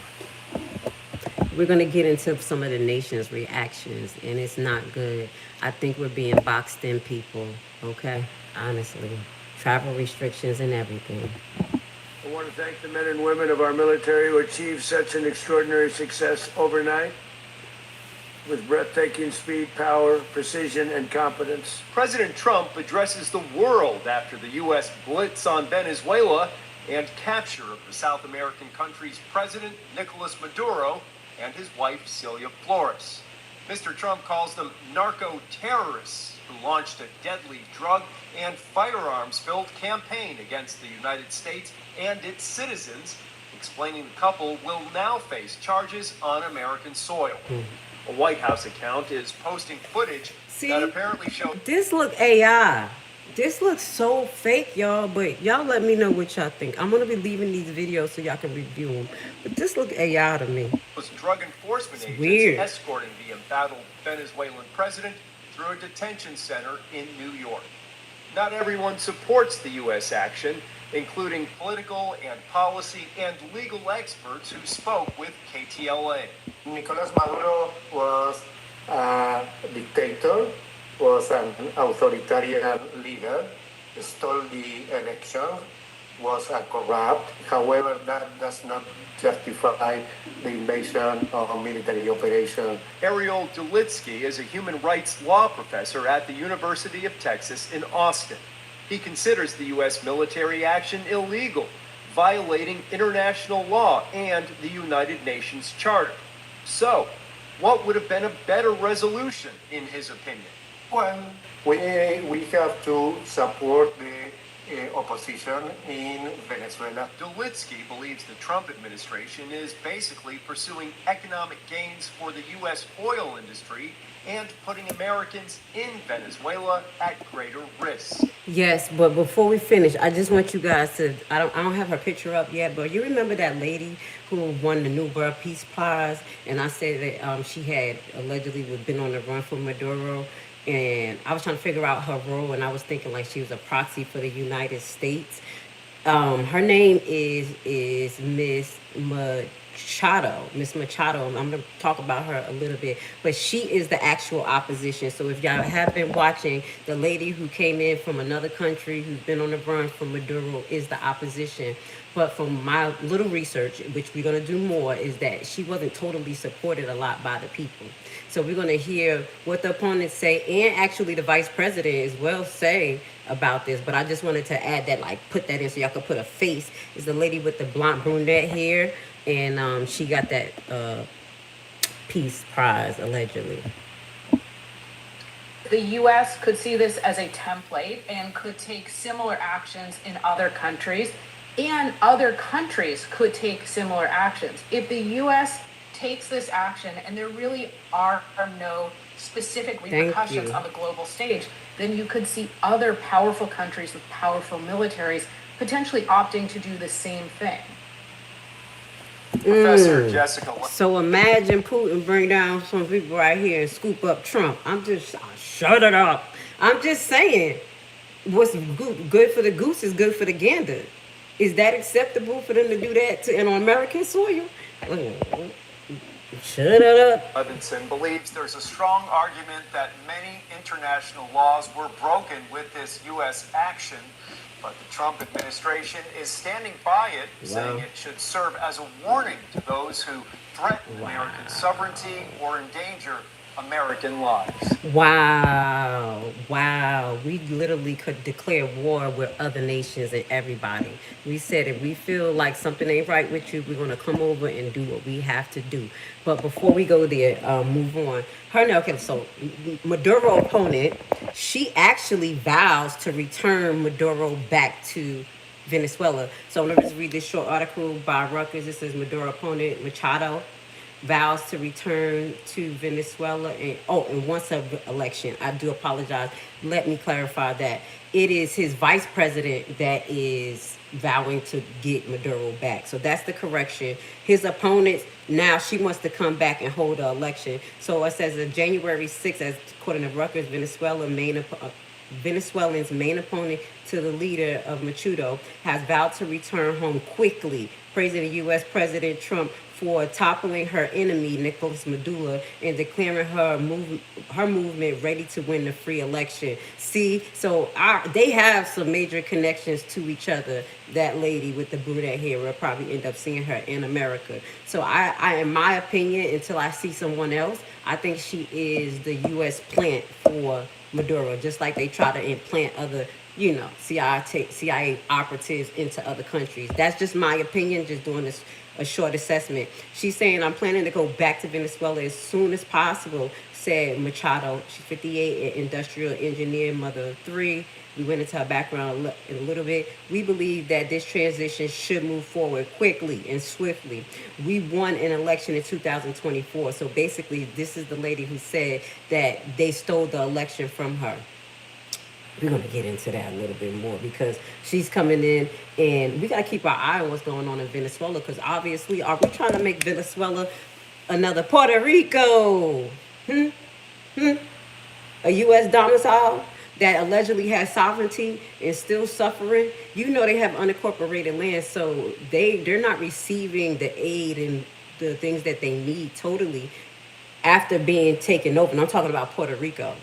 We're going to get into some of the nation's reactions, and it's not good. I think we're being boxed in, people, okay? Honestly. Travel restrictions and everything.
I want to thank the men and women of our military who achieved such an extraordinary success overnight, with breathtaking speed, power, precision, and competence.
President Trump addresses the world after the U.S. blitz on Venezuela and capture of the South American country's president, Nicolas Maduro, and his wife, Celia Flores. Mr. Trump calls them narco-terrorists who launched a deadly drug and firearms-filled campaign against the United States and its citizens, explaining the couple will now face charges on American soil. A White House account is posting footage that apparently showed...
This look AI. This looks so fake, y'all, but y'all let me know what y'all think. I'm going to be leaving these videos so y'all can review them. But this look AI to me.
Was drug enforcement agents escorting the embattled Venezuelan president through a detention center in New York. Not everyone supports the U.S. action, including political and policy and legal experts who spoke with KTLA.
Nicolas Maduro was a dictator, was an authoritarian leader, stole the election, was a corrupt. However, that does not justify the invasion of military operation.
Ariel Dulitsky is a human rights law professor at the University of Texas in Austin. He considers the U.S. military action illegal, violating international law and the United Nations Charter. So, what would have been a better resolution, in his opinion?
Well, we have to support the opposition in Venezuela.
Dulitsky believes the Trump administration is basically pursuing economic gains for the U.S. oil industry and putting Americans in Venezuela at greater risk.
Yes, but before we finish, I just want you guys to, I don't have her picture up yet, but you remember that lady who won the Nobel Peace Prize? And I said that she had allegedly been on the run for Maduro. And I was trying to figure out her role, and I was thinking like she was a proxy for the United States. Her name is Miss Machado. Miss Machado. I'm going to talk about her a little bit, but she is the actual opposition. So if y'all have been watching, the lady who came in from another country who's been on the run from Maduro is the opposition. But from my little research, which we're going to do more, is that she wasn't totally supported a lot by the people. So we're going to hear what the opponents say, and actually the vice president as well say about this. But I just wanted to add that, like, put that in so y'all could put a face. It's the lady with the blonde brunette hair, and she got that Peace Prize, allegedly.
The U.S. could see this as a template and could take similar actions in other countries, and other countries could take similar actions. If the U.S. takes this action and there really are no specific repercussions on the global stage, then you could see other powerful countries with powerful militaries potentially opting to do the same thing.
Professor Jessica.
So imagine Putin bring down some people right here and scoop up Trump. Shut it up. I'm just saying, what's good for the goose is good for the gander. Is that acceptable for them to do that on American soil? Shut it up.
Levinson believes there's a strong argument that many international laws were broken with this U.S. action, but the Trump administration is standing by it, saying it should serve as a warning to those who threaten American sovereignty or endanger American lives.
Wow. We literally could declare war with other nations and everybody. We said if we feel like something ain't right with you, we're going to come over and do what we have to do. But before we go there, move on. So Maduro opponent, she actually vows to return Maduro back to Venezuela. So I'm going to just read this short article by Rutgers. It says Maduro opponent Machado vows to return to Venezuela and once an election. I do apologize. Let me clarify that. It is his vice president that is vowing to get Maduro back. So that's the correction. His opponent, now she wants to come back and hold the election. So it says on January 6th, as according to Rutgers, Venezuelans' main opponent to the leader of Maduro has vowed to return home quickly, praising the U.S. President Trump for toppling her enemy, Nicolas Maduro, and declaring her movement ready to win the free election. See, so they have some major connections to each other. That lady with the brunette hair, we'll probably end up seeing her in America. So I, in my opinion, until I see someone else, I think she is the U.S. plant for Maduro, just like they try to implant other, CIA operatives into other countries. That's just my opinion, just doing this a short assessment. She's saying, I'm planning to go back to Venezuela as soon as possible, said Machado. She's 58, an industrial engineer, mother of 3. We went into her background in a little bit. We believe that this transition should move forward quickly and swiftly. We won an election in 2024. So basically, this is the lady who said that they stole the election from her. We're going to get into that a little bit more because she's coming in, and we got to keep our eye on what's going on in Venezuela, because obviously, are we trying to make Venezuela another Puerto Rico? A U.S. domicile? that allegedly has sovereignty and still suffering, you know they have unincorporated land, so they're not receiving the aid and the things that they need totally after being taken over. And I'm talking about Puerto Rico.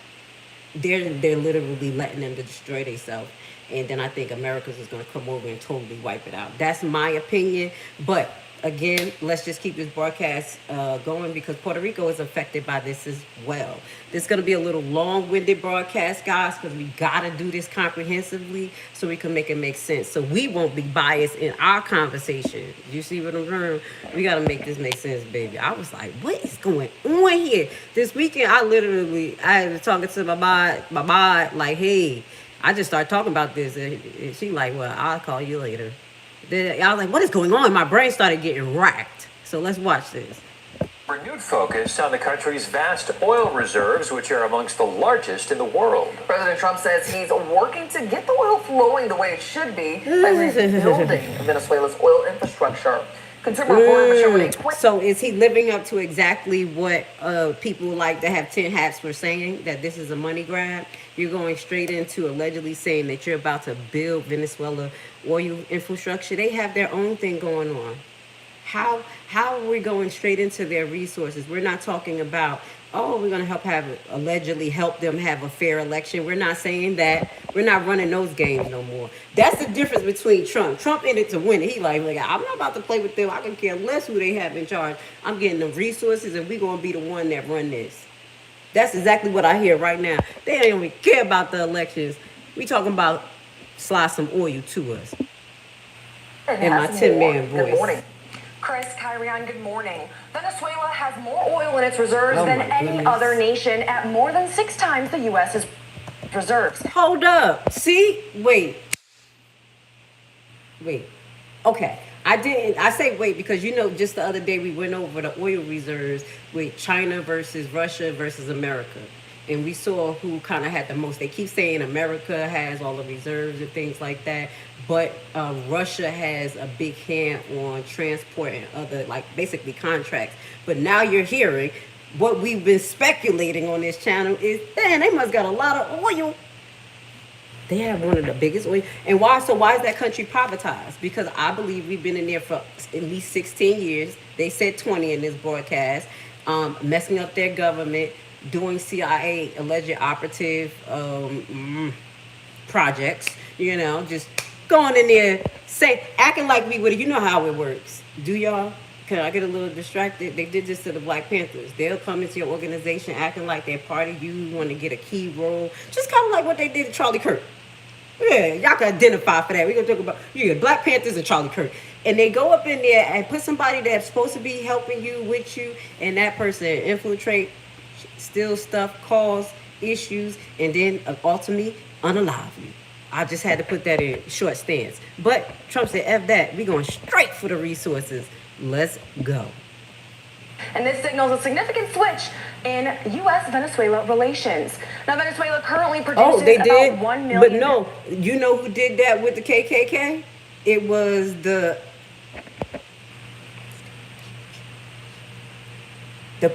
They're literally letting them to destroy themselves. And then I think America's is going to come over and totally wipe it out. That's my opinion. But again, let's just keep this broadcast going, because Puerto Rico is affected by this as well. This is going to be a little long-winded broadcast, guys, because we got to do this comprehensively so we can make it make sense. So we won't be biased in our conversation. You see what I'm saying? We got to make this make sense, baby. I was like, what is going on here? This weekend, I was talking to my mod, like, hey, I just started talking about this. And she like, well, I'll call you later. Then I was like, what is going on? My brain started getting racked. So let's watch this.
Renewed focus on the country's vast oil reserves, which are amongst the largest in the world.
President Trump says he's working to get the oil flowing the way it should be by rebuilding Venezuela's oil infrastructure. Consumer reporter
So is he living up to exactly what people like to have 10 hats were saying, that this is a money grab? You're going straight into allegedly saying that you're about to build Venezuela oil infrastructure. They have their own thing going on. How are we going straight into their resources? We're not talking about, oh, we're going to allegedly help them have a fair election. We're not saying that. We're not running those games no more. That's the difference between Trump. Trump in it to win it. He like, I'm not about to play with them. I can care less who they have in charge. I'm getting the resources, and we're going to be the one that run this. That's exactly what I hear right now. They don't even care about the elections. We talking about slide some oil to us. In my 10-man voice.
Good morning. Chris, Kyrian, good morning. Venezuela has more oil in its reserves than any other nation, at more than 6 times the U.S.'s reserves.
Hold up. See? Wait. Okay. I say wait because, just the other day we went over the oil reserves with China versus Russia versus America. And we saw who kind of had the most. They keep saying America has all the reserves and things like that. But Russia has a big hand on transport and other, basically contracts. But now you're hearing what we've been speculating on this channel is, man, they must got a lot of oil. They have one of the biggest oil. And why? So why is that country privatized? Because I believe we've been in there for at least 16 years. They said 20 in this broadcast. Messing up their government, doing CIA alleged operative projects, just going in there, acting like we would. You know how it works. Do y'all? Can I get a little distracted? They did this to the Black Panthers. They'll come into your organization acting like they're part of you, want to get a key role. Just kind of like what they did to Charlie Kirk. Yeah, y'all can identify for that. We're going to talk about Black Panthers and Charlie Kirk. And they go up in there and put somebody that's supposed to be helping you, with you, and that person infiltrate, steal stuff, cause issues, and then ultimately unalive you. I just had to put that in short stance. But Trump said, F that. We're going straight for the resources. Let's go.
And this signals a significant switch in U.S.-Venezuela relations. Now, Venezuela currently produces about 1 million...
But no, you know who did that with the KKK? It was the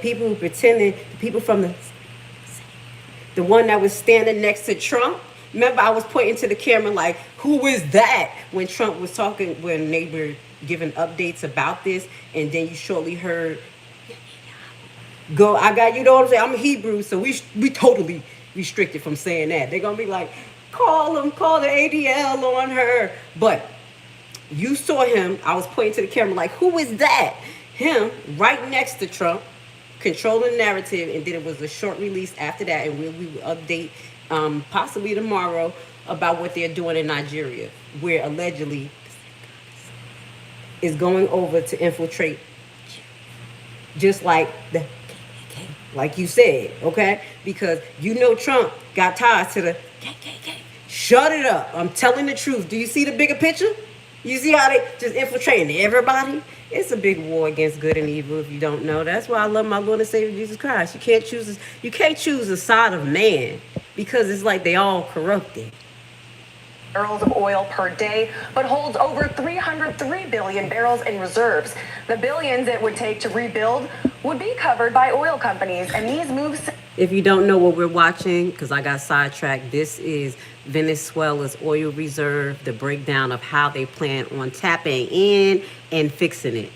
people who pretended, the people from the one that was standing next to Trump. Remember, I was pointing to the camera like, who is that? When Trump was talking, when they were giving updates about this, and then you shortly heard, I got, you know what I'm saying? I'm Hebrew, so we totally restricted from saying that. They're going to be like, call the ADL on her. But you saw him, I was pointing to the camera like, who is that? Him, right next to Trump, controlling the narrative, and then it was a short release after that, and we will update possibly tomorrow about what they're doing in Nigeria, where allegedly is going over to infiltrate, just like the KKK, like you said, okay? Because Trump got ties to the KKK. Shut it up. I'm telling the truth. Do you see the bigger picture? You see how they just infiltrating everybody? It's a big war against good and evil, if you don't know. That's why I love my Lord and Savior Jesus Christ. You can't choose a side of man, because it's like they all corrupted.
Barrels of oil per day, but holds over 303 billion barrels in reserves. The billions it would take to rebuild would be covered by oil companies, and these moves
If you don't know what we're watching, because I got sidetracked, this is Venezuela's oil reserve, the breakdown of how they plan on tapping in and fixing it.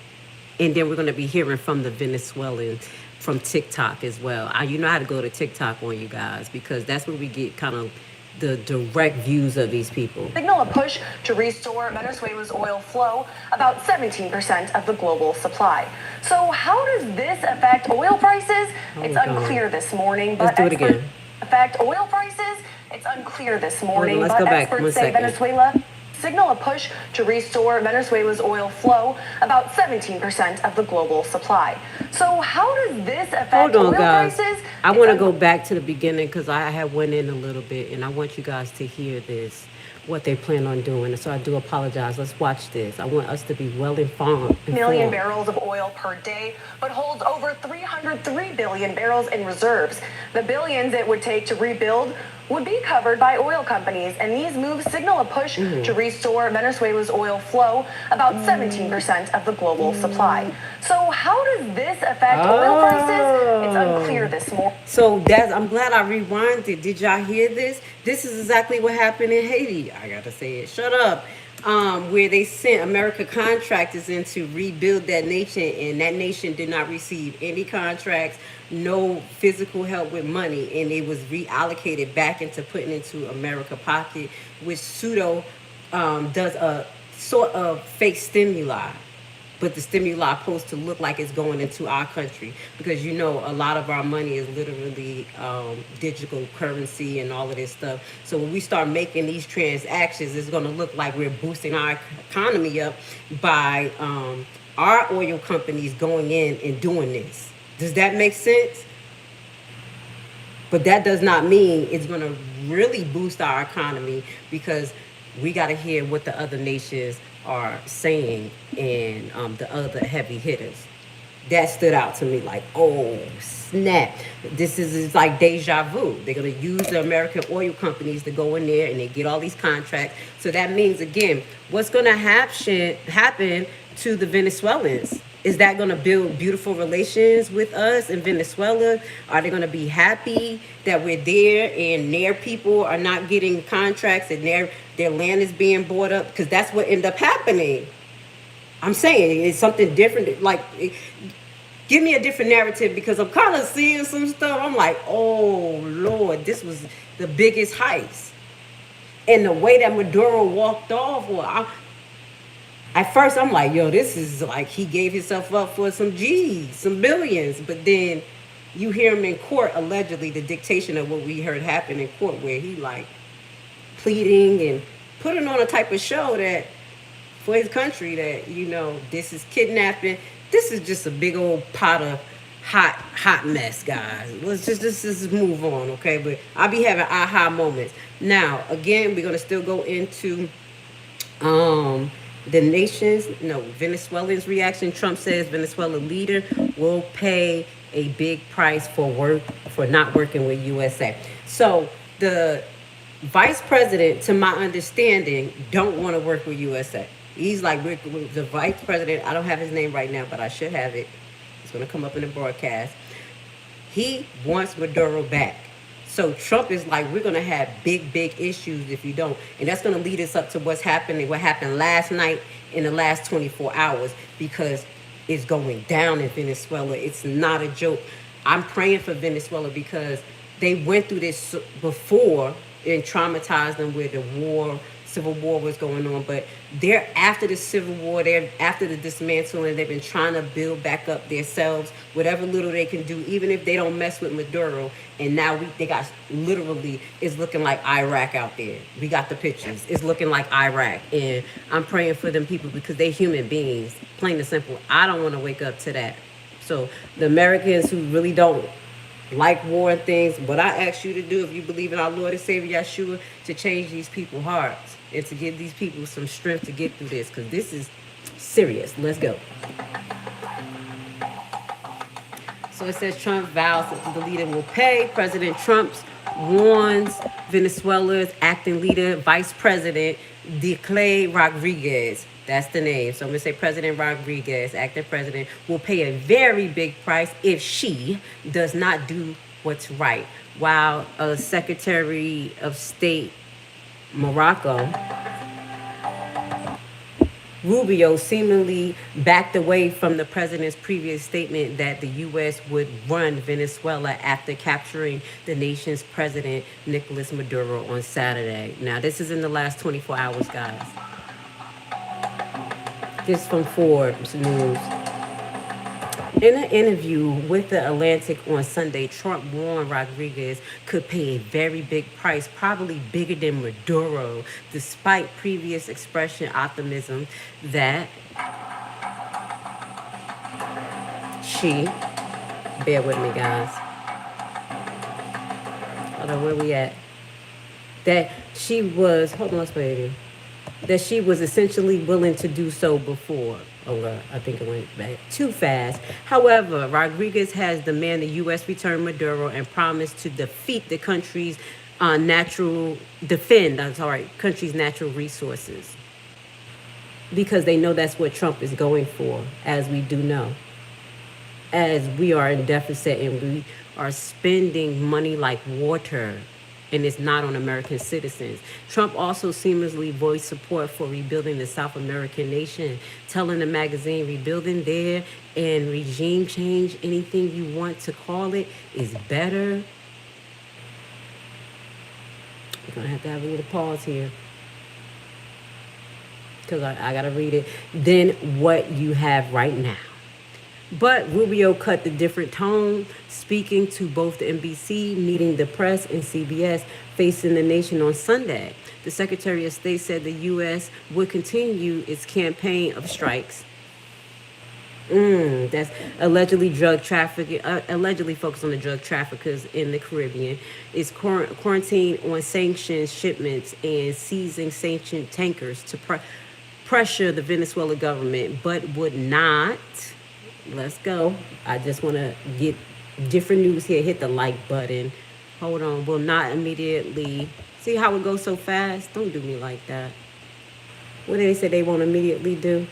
And then we're going to be hearing from the Venezuelans from TikTok as well. You know how to go to TikTok on you guys, because that's where we get kind of the direct views of these people.
Signal a push to restore Venezuela's oil flow, about 17% of the global supply. So how does this affect oil prices? It's unclear this morning, but
let's do it again.
Affect oil prices? It's unclear this morning,
let's
but
go back
experts
1
say
second.
Venezuela signal a push to restore Venezuela's oil flow, about 17% of the global supply. So how does this affect
Hold on,
oil
guys.
prices?
I want to go back to the beginning because I had went in a little bit, and I want you guys to hear this, what they plan on doing. So I do apologize. Let's watch this. I want us to be well informed.
Million barrels of oil per day, but holds over 303 billion barrels in reserves. The billions it would take to rebuild would be covered by oil companies, and these moves signal a push to restore Venezuela's oil flow, about 17% of the global supply. So how does this affect oil prices? It's unclear this morning.
So I'm glad I rewinded. Did y'all hear this? This is exactly what happened in Haiti. I gotta say it. Shut up. Where they sent American contractors in to rebuild that nation, and that nation did not receive any contracts, no physical help with money, and it was reallocated back into putting into America pocket, which pseudo does a sort of fake stimuli. But the stimuli supposed to look like it's going into our country, because you know a lot of our money is literally digital currency and all of this stuff. So when we start making these transactions, it's going to look like we're boosting our economy up by our oil companies going in and doing this. Does that make sense? But that does not mean it's going to really boost our economy, because we got to hear what the other nations are saying, and the other heavy hitters. That stood out to me like, oh snap, this is like deja vu. They're going to use the American oil companies to go in there and they get all these contracts. So that means, again, what's going to happen to the Venezuelans? Is that going to build beautiful relations with us in Venezuela? Are they going to be happy that we're there and their people are not getting contracts and their land is being bought up? Because that's what ended up happening. I'm saying it's something different. Like, give me a different narrative, because I'm kind of seeing some stuff. I'm like, oh, Lord, this was the biggest heist. And the way that Maduro walked off, at first, I'm like, yo, this is like he gave himself up for some G's, some billions. But then you hear him in court, allegedly, the dictation of what we heard happen in court, where he like pleading and putting on a type of show that for his country that, you know, this is kidnapping. This is just a big old pot of hot mess, guys. Let's just move on, okay? But I'll be having aha moments. Now, again, we're going to still go into Venezuelans' reaction. Trump says Venezuela leader will pay a big price for not working with USA. So the vice president, to my understanding, don't want to work with USA. He's like, the vice president, I don't have his name right now, but I should have it. It's going to come up in the broadcast. He wants Maduro back. So Trump is like, we're going to have big issues if you don't. And that's going to lead us up to what happened last night in the last 24 hours, because it's going down in Venezuela. It's not a joke. I'm praying for Venezuela, because they went through this before and traumatized them with the civil war was going on. But they're after the civil war, they're after the dismantling. They've been trying to build back up themselves, whatever little they can do, even if they don't mess with Maduro. And now they got, literally, it's looking like Iraq out there. We got the pictures. It's looking like Iraq. And I'm praying for them people, because they're human beings, plain and simple. I don't want to wake up to that. So the Americans who really don't like war and things, what I ask you to do, if you believe in our Lord and Savior Yeshua, to change these people's hearts and to give these people some strength to get through this, because this is serious. Let's go. So it says Trump vows that the leader will pay. President Trump warns Venezuela's acting leader, Vice President Clay Rodriguez. That's the name. So I'm going to say President Rodriguez, acting president, will pay a very big price if she does not do what's right. While Secretary of State Morocco Rubio seemingly backed away from the president's previous statement that the U.S. would run Venezuela after capturing the nation's president, Nicolas Maduro, on Saturday. Now, this is in the last 24 hours, guys. This is from Forbes News. In an interview with The Atlantic on Sunday, Trump warned Rodriguez could pay a very big price, probably bigger than Maduro, despite previous expression optimism that bear with me, guys. Hold on, where we at? That she was, hold on, let's wait. That she was essentially willing to do so before. Oh, I think it went back too fast. However, Rodriguez has demanded the U.S. return Maduro and promised to defend the country's natural resources, because they know that's what Trump is going for, as we do know. As we are in deficit and we are spending money like water, and it's not on American citizens. Trump also seamlessly voiced support for rebuilding the South American nation, telling the magazine rebuilding there and regime change, anything you want to call it, is better. I'm gonna have to have a little pause here, because I gotta read it, than what you have right now. But Rubio cut the different tone, speaking to both the NBC, meeting the press, and CBS, facing the nation on Sunday. The Secretary of State said the U.S. would continue its campaign of strikes. That's allegedly focused on the drug traffickers in the Caribbean. It's quarantine on sanctions shipments and seizing sanctioned tankers to pressure the Venezuela government, but would not. Let's go. I just want to get different news here. Hit the like button. Hold on. Will not immediately. See how it goes so fast? Don't do me like that. What did they say they won't immediately do?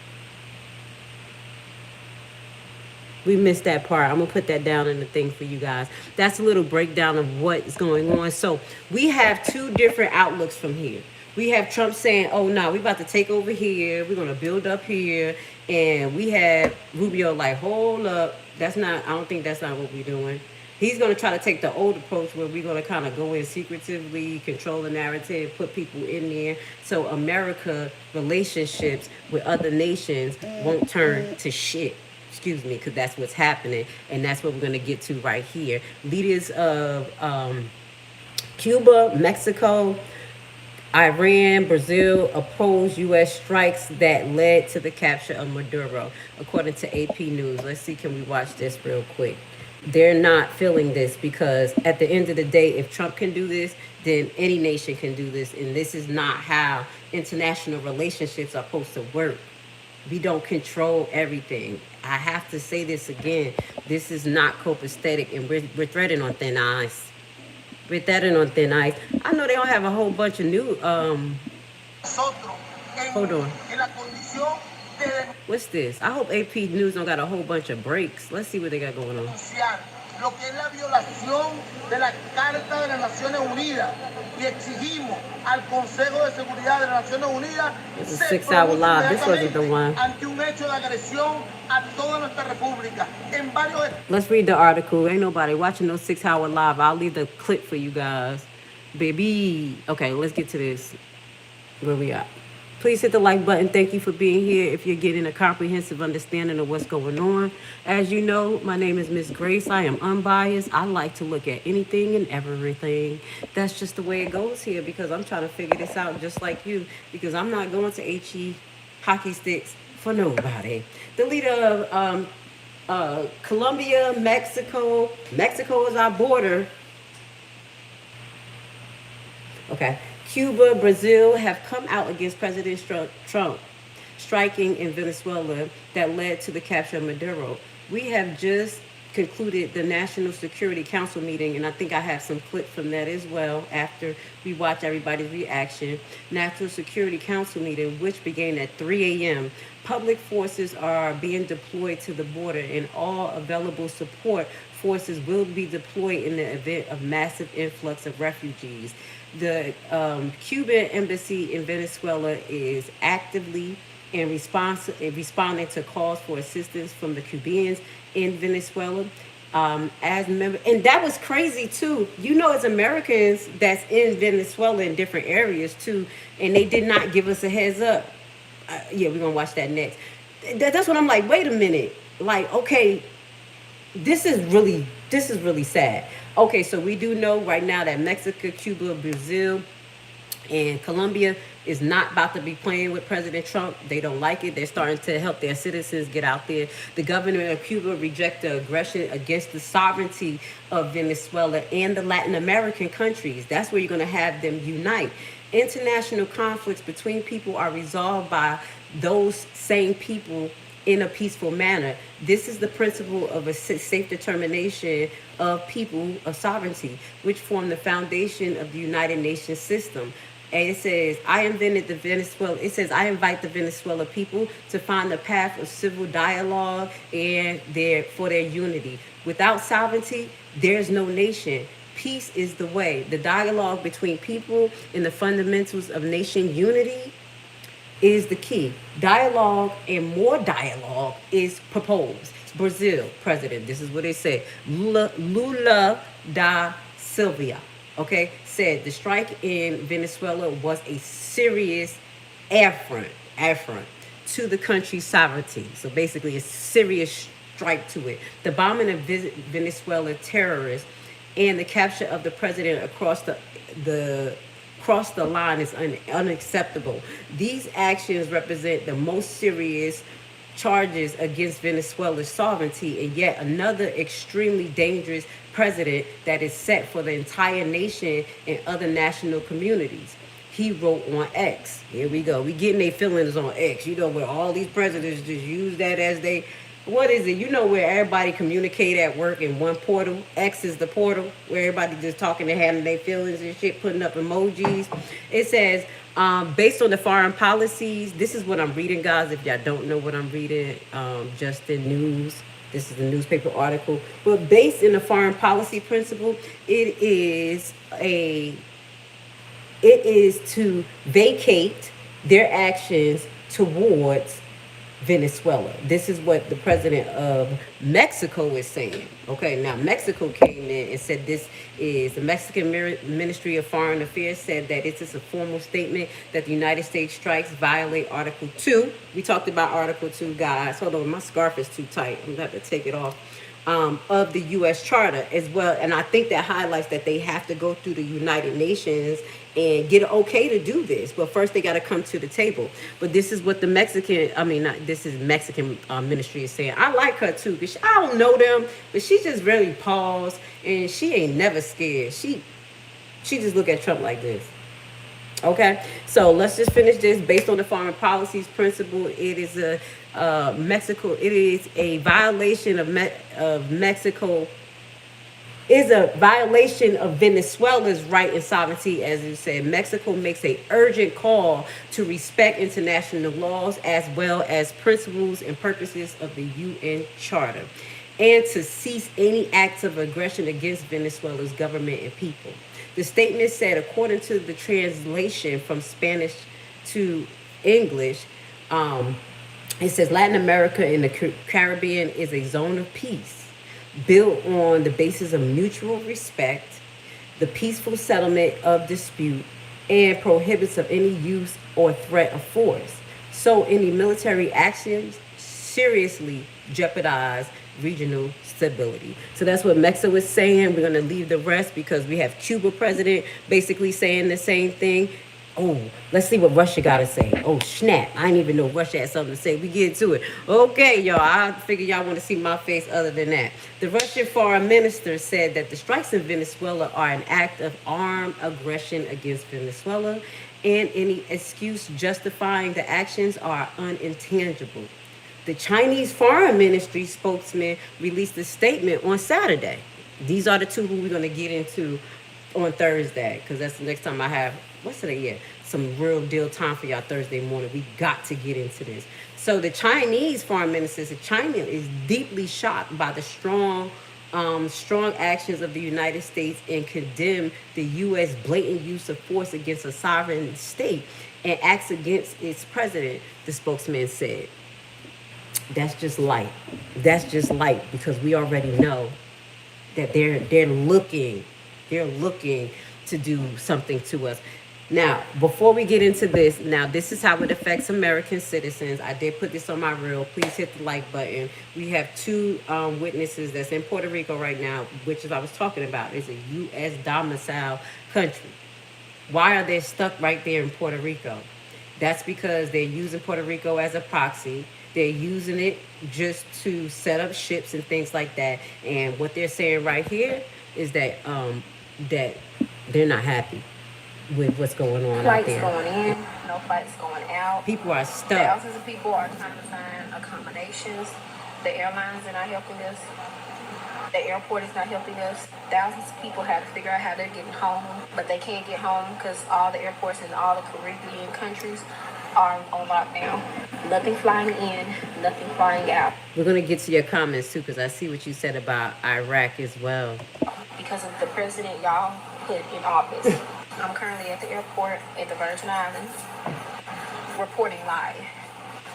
We missed that part. I'm going to put that down in the thing for you guys. That's a little breakdown of what's going on. So we have two different outlooks from here. We have Trump saying, oh, no, we about to take over here. We're going to build up here. And we have Rubio like, hold up. I don't think that's not what we're doing. He's going to try to take the old approach where we're going to kind of go in secretively, control the narrative, put people in there. So America relationships with other nations won't turn to shit. Excuse me, because that's what's happening. And that's what we're going to get to right here. Leaders of Cuba, Mexico, Iran, Brazil opposed U.S. strikes that led to the capture of Maduro, according to AP News. Let's see, can we watch this real quick? They're not feeling this, because at the end of the day, if Trump can do this, then any nation can do this. And this is not how international relationships are supposed to work. We don't control everything. I have to say this again. This is not copacetic, and we're treading on thin ice. We're treading on thin ice. I know they don't have a whole bunch of new, hold on. What's this? I hope AP News don't got a whole bunch of breaks. Let's see what they got going on.
Lo que es la violación de la Carta de las Naciones Unidas, y exigimos al Consejo de Seguridad de las Naciones Unidas
It's a 6-hour live. This wasn't the one.
ante un hecho de agresión a toda nuestra república. En varios.
Let's read the article. Ain't nobody watching no 6-hour live. I'll leave the clip for you guys. Baby. Okay, let's get to this. Where we at? Please hit the like button. Thank you for being here. If you're getting a comprehensive understanding of what's going on. As you know, my name is Miss Grace. I am unbiased. I like to look at anything and everything. That's just the way it goes here, because I'm trying to figure this out just like you, because I'm not going to HE hockey sticks for nobody. The leader of Colombia, Mexico is our border. Okay. Cuba, Brazil have come out against President Trump striking in Venezuela that led to the capture of Maduro. We have just concluded the National Security Council meeting, and I think I have some clips from that as well after we watch everybody's reaction. National Security Council meeting, which began at 3 a.m. Public forces are being deployed to the border, and all available support forces will be deployed in the event of massive influx of refugees. The Cuban embassy in Venezuela is actively in responding to calls for assistance from the Cubans in Venezuela. As member, and that was crazy too. You know, as Americans that's in Venezuela in different areas too, and they did not give us a heads up. Yeah, we're gonna watch that next. That's what I'm like. Wait a minute. Like, okay, this is really sad. Okay, so we do know right now that Mexico, Cuba, Brazil, and Colombia is not about to be playing with President Trump. They don't like it. They're starting to help their citizens get out there. The government of Cuba reject the aggression against the sovereignty of Venezuela and the Latin American countries. That's where you're going to have them unite. International conflicts between people are resolved by those same people in a peaceful manner. This is the principle of a safe determination of people of sovereignty, which form the foundation of the United Nations system. And it says, I invite the Venezuela people to find the path of civil dialogue and for their unity. Without sovereignty, there's no nation. Peace is the way. The dialogue between people and the fundamentals of nation unity is the key. Dialogue and more dialogue is proposed. Brazil president, this is what they say, Lula da Silva, okay, said the strike in Venezuela was a serious affront to the country's sovereignty. So basically a serious strike to it. The bombing of Venezuela terrorists and the capture of the president across the line is unacceptable. These actions represent the most serious charges against Venezuela's sovereignty, and yet another extremely dangerous precedent that is set for the entire nation and other national communities. He wrote on X. Here we go. We getting their feelings on X. You know, where all these presidents just use that as they, what is it? You know, where everybody communicate at work in one portal. X is the portal where everybody just talking and having their feelings and shit, putting up emojis. It says, based on the foreign policies, this is what I'm reading, guys. If y'all don't know what I'm reading, just the news. This is a newspaper article. But based in the foreign policy principle, it is to vacate their actions towards Venezuela. This is what the president of Mexico is saying. Okay, now Mexico came in and said this is the Mexican Ministry of Foreign Affairs said that it is a formal statement that the United States strikes violate Article 2. We talked about Article 2, guys. Hold on, my scarf is too tight. I'm going to have to take it off. Of the U.S. Charter as well. And I think that highlights that they have to go through the United Nations and get okay to do this. But first they got to come to the table. But this is what the Mexican ministry is saying. I like her too, because I don't know them, but she just really paused and she ain't never scared. She just look at Trump like this. Okay, so let's just finish this. Based on the foreign policies principle, it is a violation of Mexico is a violation of Venezuela's right and sovereignty. As you said, Mexico makes an urgent call to respect international laws as well as principles and purposes of the UN Charter, and to cease any acts of aggression against Venezuela's government and people. The statement said, according to the translation from Spanish to English, it says Latin America and the Caribbean is a zone of peace built on the basis of mutual respect, the peaceful settlement of dispute, and prohibits of any use or threat of force. So any military actions seriously jeopardize regional stability. So that's what Mexico is saying. We're going to leave the rest because we have Cuba president basically saying the same thing. Oh, let's see what Russia got to say. Oh, snap. I didn't even know Russia had something to say. We get to it. Okay, y'all. I figure y'all want to see my face other than that. The Russian foreign minister said that the strikes in Venezuela are an act of armed aggression against Venezuela, and any excuse justifying the actions are unintelligible. The Chinese foreign ministry spokesman released a statement on Saturday. These are the two who we're going to get into on Thursday, because that's the next time I have, what's today? Yeah, some real deal time for y'all Thursday morning. We got to get into this. So the Chinese foreign minister said China is deeply shocked by the strong strong actions of the United States and condemn the U.S. blatant use of force against a sovereign state and acts against its president, the spokesman said. That's just light. That's just light because we already know that they're looking to do something to us. Now, before we get into this, now this is how it affects American citizens. I did put this on my reel. Please hit the like button. We have two witnesses that's in Puerto Rico right now, which is I was talking about. It's a U.S. domicile country. Why are they stuck right there in Puerto Rico? That's because they're using Puerto Rico as a proxy. They're using it just to set up ships and things like that. And what they're saying right here is that that they're not happy with what's going on out there.
Flights going in, no flights going out.
People are stuck.
Thousands of people are trying to find accommodations. The airlines are not helping us. The airport is not helping us. Thousands of people have to figure out how they're getting home, but they can't get home because all the airports in all the Caribbean countries are on lockdown. Nothing flying in, nothing flying out.
We're going to get to your comments too, because I see what you said about Iraq as well.
Because of the president y'all put in office. I'm currently at the airport at the Virgin Islands, reporting live.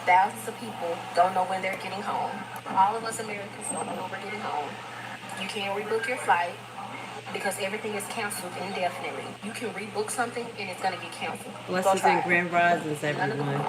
Thousands of people don't know when they're getting home. All of us Americans don't know when we're getting home. You can't rebook your flight because everything is canceled indefinitely. You can rebook something and it's going to get canceled.
Blessings and grand risings, everyone.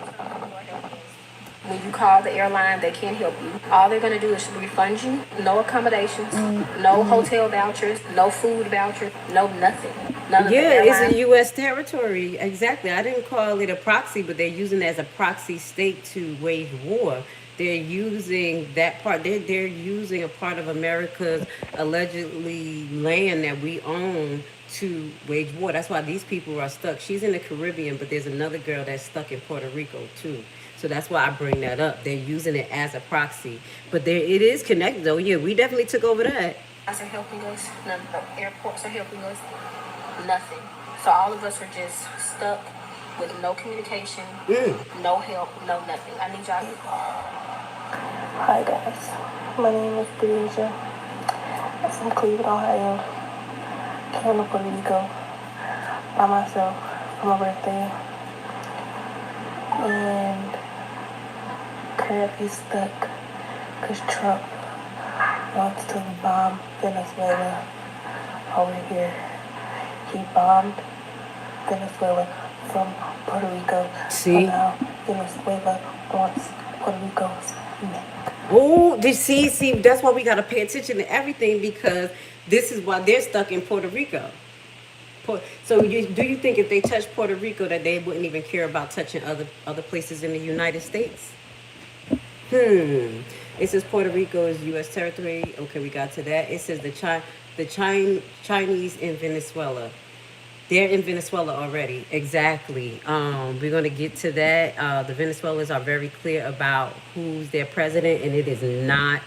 When you call the airline, they can't help you. All they're going to do is refund you. No accommodations, no hotel vouchers, no food vouchers, no nothing. None of
Yeah,
the
it's a U.S. territory. Exactly. I didn't call it a proxy, but they're using it as a proxy state to wage war. They're using that part. They're using a part of America's allegedly land that we own to wage war. That's why these people are stuck. She's in the Caribbean, but there's another girl that's stuck in Puerto Rico too. So that's why I bring that up. They're using it as a proxy, but it is connected though. Yeah, we definitely took over that.
Are helping us. None of the airports are helping us. Nothing. So all of us are just stuck with no communication, no help, no nothing. I need y'all.
Hi guys, my name is Deja. I'm from Cleveland, Ohio. Came to Puerto Rico by myself for my birthday. And currently stuck because Trump wants to bomb Venezuela over here. He bombed Venezuela from Puerto Rico.
See?
So now Venezuela wants Puerto Rico's neck.
Oh, see, that's why we got to pay attention to everything because this is why they're stuck in Puerto Rico. So do you think if they touch Puerto Rico that they wouldn't even care about touching other places in the United States? It says Puerto Rico is U.S. territory. Okay, we got to that. It says the Chinese in Venezuela. They're in Venezuela already. Exactly. We're going to get to that. The Venezuelans are very clear about who's their president, and it is not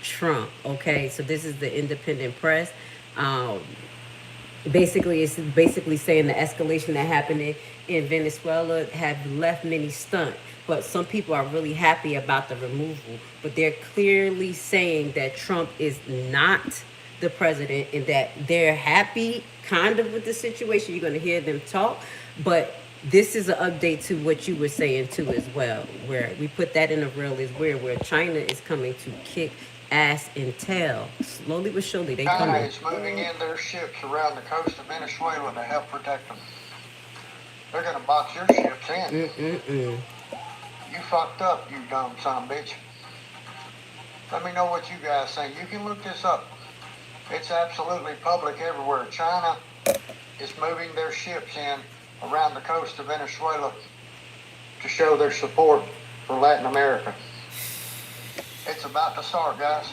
Trump. Okay, so this is the independent press. Basically, it's basically saying the escalation that happened in Venezuela have left many stunned. But some people are really happy about the removal. But they're clearly saying that Trump is not the president and that they're happy kind of with the situation. You're going to hear them talk. But this is an update to what you were saying too as well. Where we put that in a reel is where China is coming to kick ass and tail. Slowly but surely they
China
coming.
is moving in their ships around the coast of Venezuela to help protect them. They're going to box your ships in. You fucked up, you dumb son of a bitch. Let me know what you guys think. You can look this up. It's absolutely public everywhere. China is moving their ships in around the coast of Venezuela to show their support for Latin America. It's about to start, guys.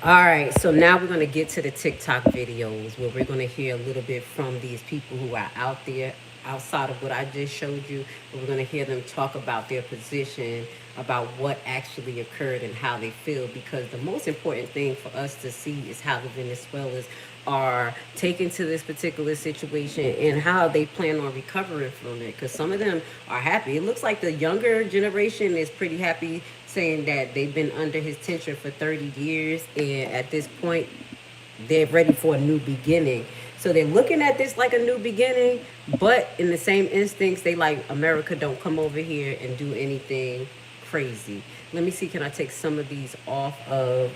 All right, so now we're going to get to the TikTok videos where we're going to hear a little bit from these people who are out there outside of what I just showed you. We're going to hear them talk about their position, about what actually occurred and how they feel, because the most important thing for us to see is how the Venezuelans are taken to this particular situation and how they plan on recovering from it. Because some of them are happy. It looks like the younger generation is pretty happy, saying that they've been under his tension for 30 years. And at this point, they're ready for a new beginning. So they're looking at this like a new beginning, but in the same instincts, they like, America, don't come over here and do anything crazy. Let me see, can I take some of these off of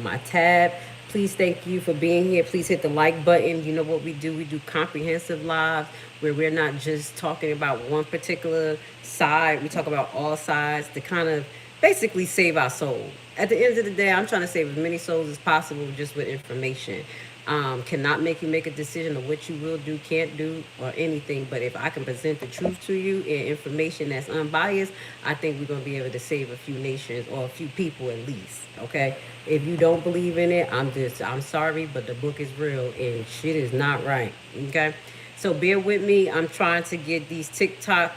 my tab? Please, thank you for being here. Please hit the like button. You know what we do? We do comprehensive lives where we're not just talking about one particular side. We talk about all sides to kind of basically save our soul. At the end of the day, I'm trying to save as many souls as possible just with information. Cannot make you make a decision of what you will do, can't do, or anything. But if I can present the truth to you and information that's unbiased, I think we're going to be able to save a few nations or a few people at least. Okay? If you don't believe in it, I'm sorry, but the book is real and shit is not right. Okay? So bear with me. I'm trying to get these TikTok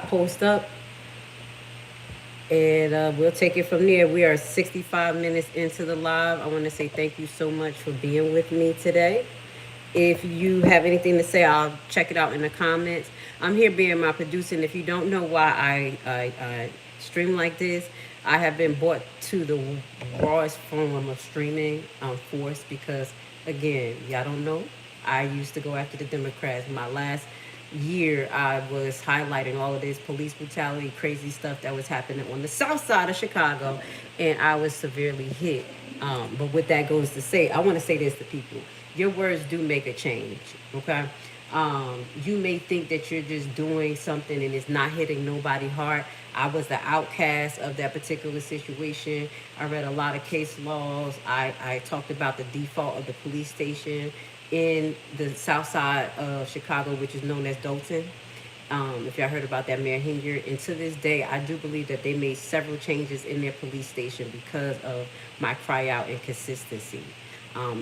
posts up. And we'll take it from there. We are 65 minutes into the live. I want to say thank you so much for being with me today. If you have anything to say, I'll check it out in the comments. I'm here being my producer, and if you don't know why I stream like this, I have been brought to the rawest form of streaming force because, again, y'all don't know, I used to go after the Democrats. My last year, I was highlighting all of this police brutality, crazy stuff that was happening on the south side of Chicago, and I was severely hit. But what that goes to say, I want to say this to people. Your words do make a change, okay? You may think that you're just doing something and it's not hitting nobody hard. I was the outcast of that particular situation. I read a lot of case laws. I talked about the default of the police station in the south side of Chicago, which is known as Dalton. If y'all heard about that, Mayor Hinger. And to this day, I do believe that they made several changes in their police station because of my cry out and consistency.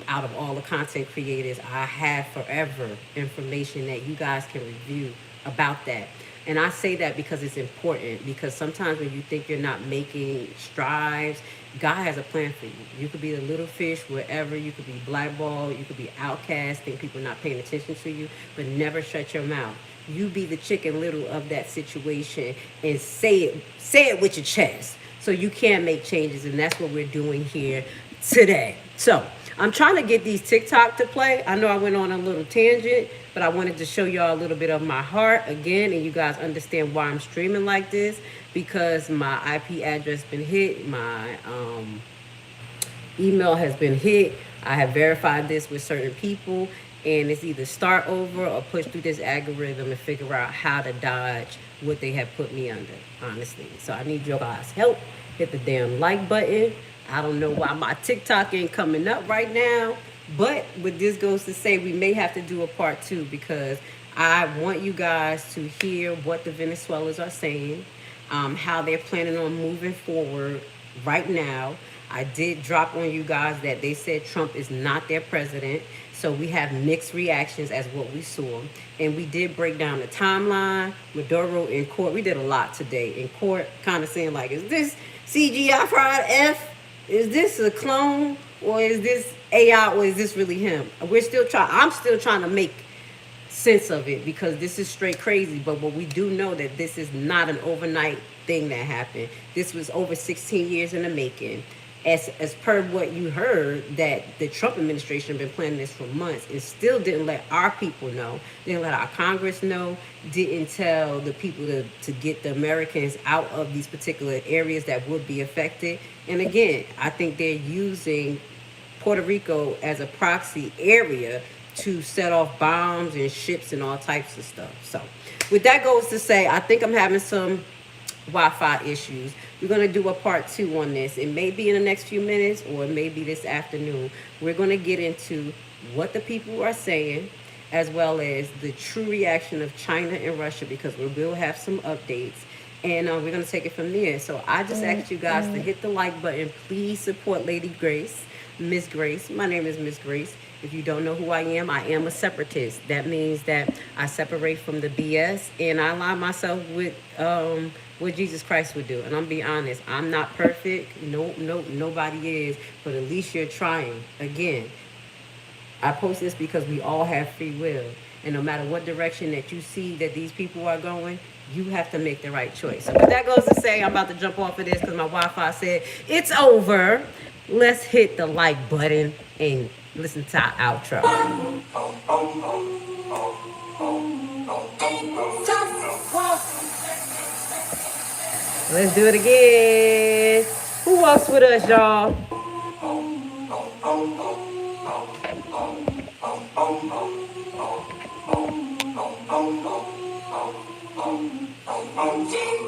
Out of all the content creators, I have forever information that you guys can review about that. And I say that because it's important, because sometimes when you think you're not making strides, God has a plan for you. You could be the little fish wherever. You could be blackballed. You could be outcast. Think people not paying attention to you. But never shut your mouth. You be the Chicken Little of that situation and say it with your chest. So you can make changes, and that's what we're doing here today. So I'm trying to get these TikTok to play. I know I went on a little tangent, but I wanted to show y'all a little bit of my heart again, and you guys understand why I'm streaming like this, because my IP address been hit, my email has been hit. I have verified this with certain people, and it's either start over or push through this algorithm and figure out how to dodge what they have put me under, honestly. So I need your guys' help. Hit the damn like button. I don't know why my TikTok ain't coming up right now, but what this goes to say, we may have to do a part 2, because I want you guys to hear what the Venezuelans are saying, how they're planning on moving forward right now. I did drop on you guys that they said Trump is not their president. So we have mixed reactions as what we saw. And we did break down the timeline. Maduro in court. We did a lot today in court, kind of saying like, is this CGI fried F? Is this a clone? Or is this AI? Or is this really him? I'm still trying to make sense of it, because this is straight crazy. But what we do know that this is not an overnight thing that happened. This was over 16 years in the making. As per what you heard, that the Trump administration have been planning this for months and still didn't let our people know, didn't let our Congress know, didn't tell the people to get the Americans out of these particular areas that would be affected. And again, I think they're using Puerto Rico as a proxy area to set off bombs and ships and all types of stuff. So with that goes to say, I think I'm having some Wi-Fi issues. We're going to do a part 2 on this. It may be in the next few minutes, or it may be this afternoon. We're going to get into what the people are saying, as well as the true reaction of China and Russia, because we will have some updates. And we're going to take it from there. So I just asked you guys to hit the like button. Please support Lady Grace, Miss Grace. My name is Miss Grace. If you don't know who I am a separatist. That means that I separate from the BS, and I align myself with what Jesus Christ would do. And I'm be honest, I'm not perfect. No, nobody is. But at least you're trying. Again, I post this because we all have free will. And no matter what direction that you see that these people are going, you have to make the right choice. So with that goes to say, I'm about to jump off of this because my Wi-Fi said it's over. Let's hit the like button and listen to our outro. Let's do it again. Who walks with us, y'all? Jesus,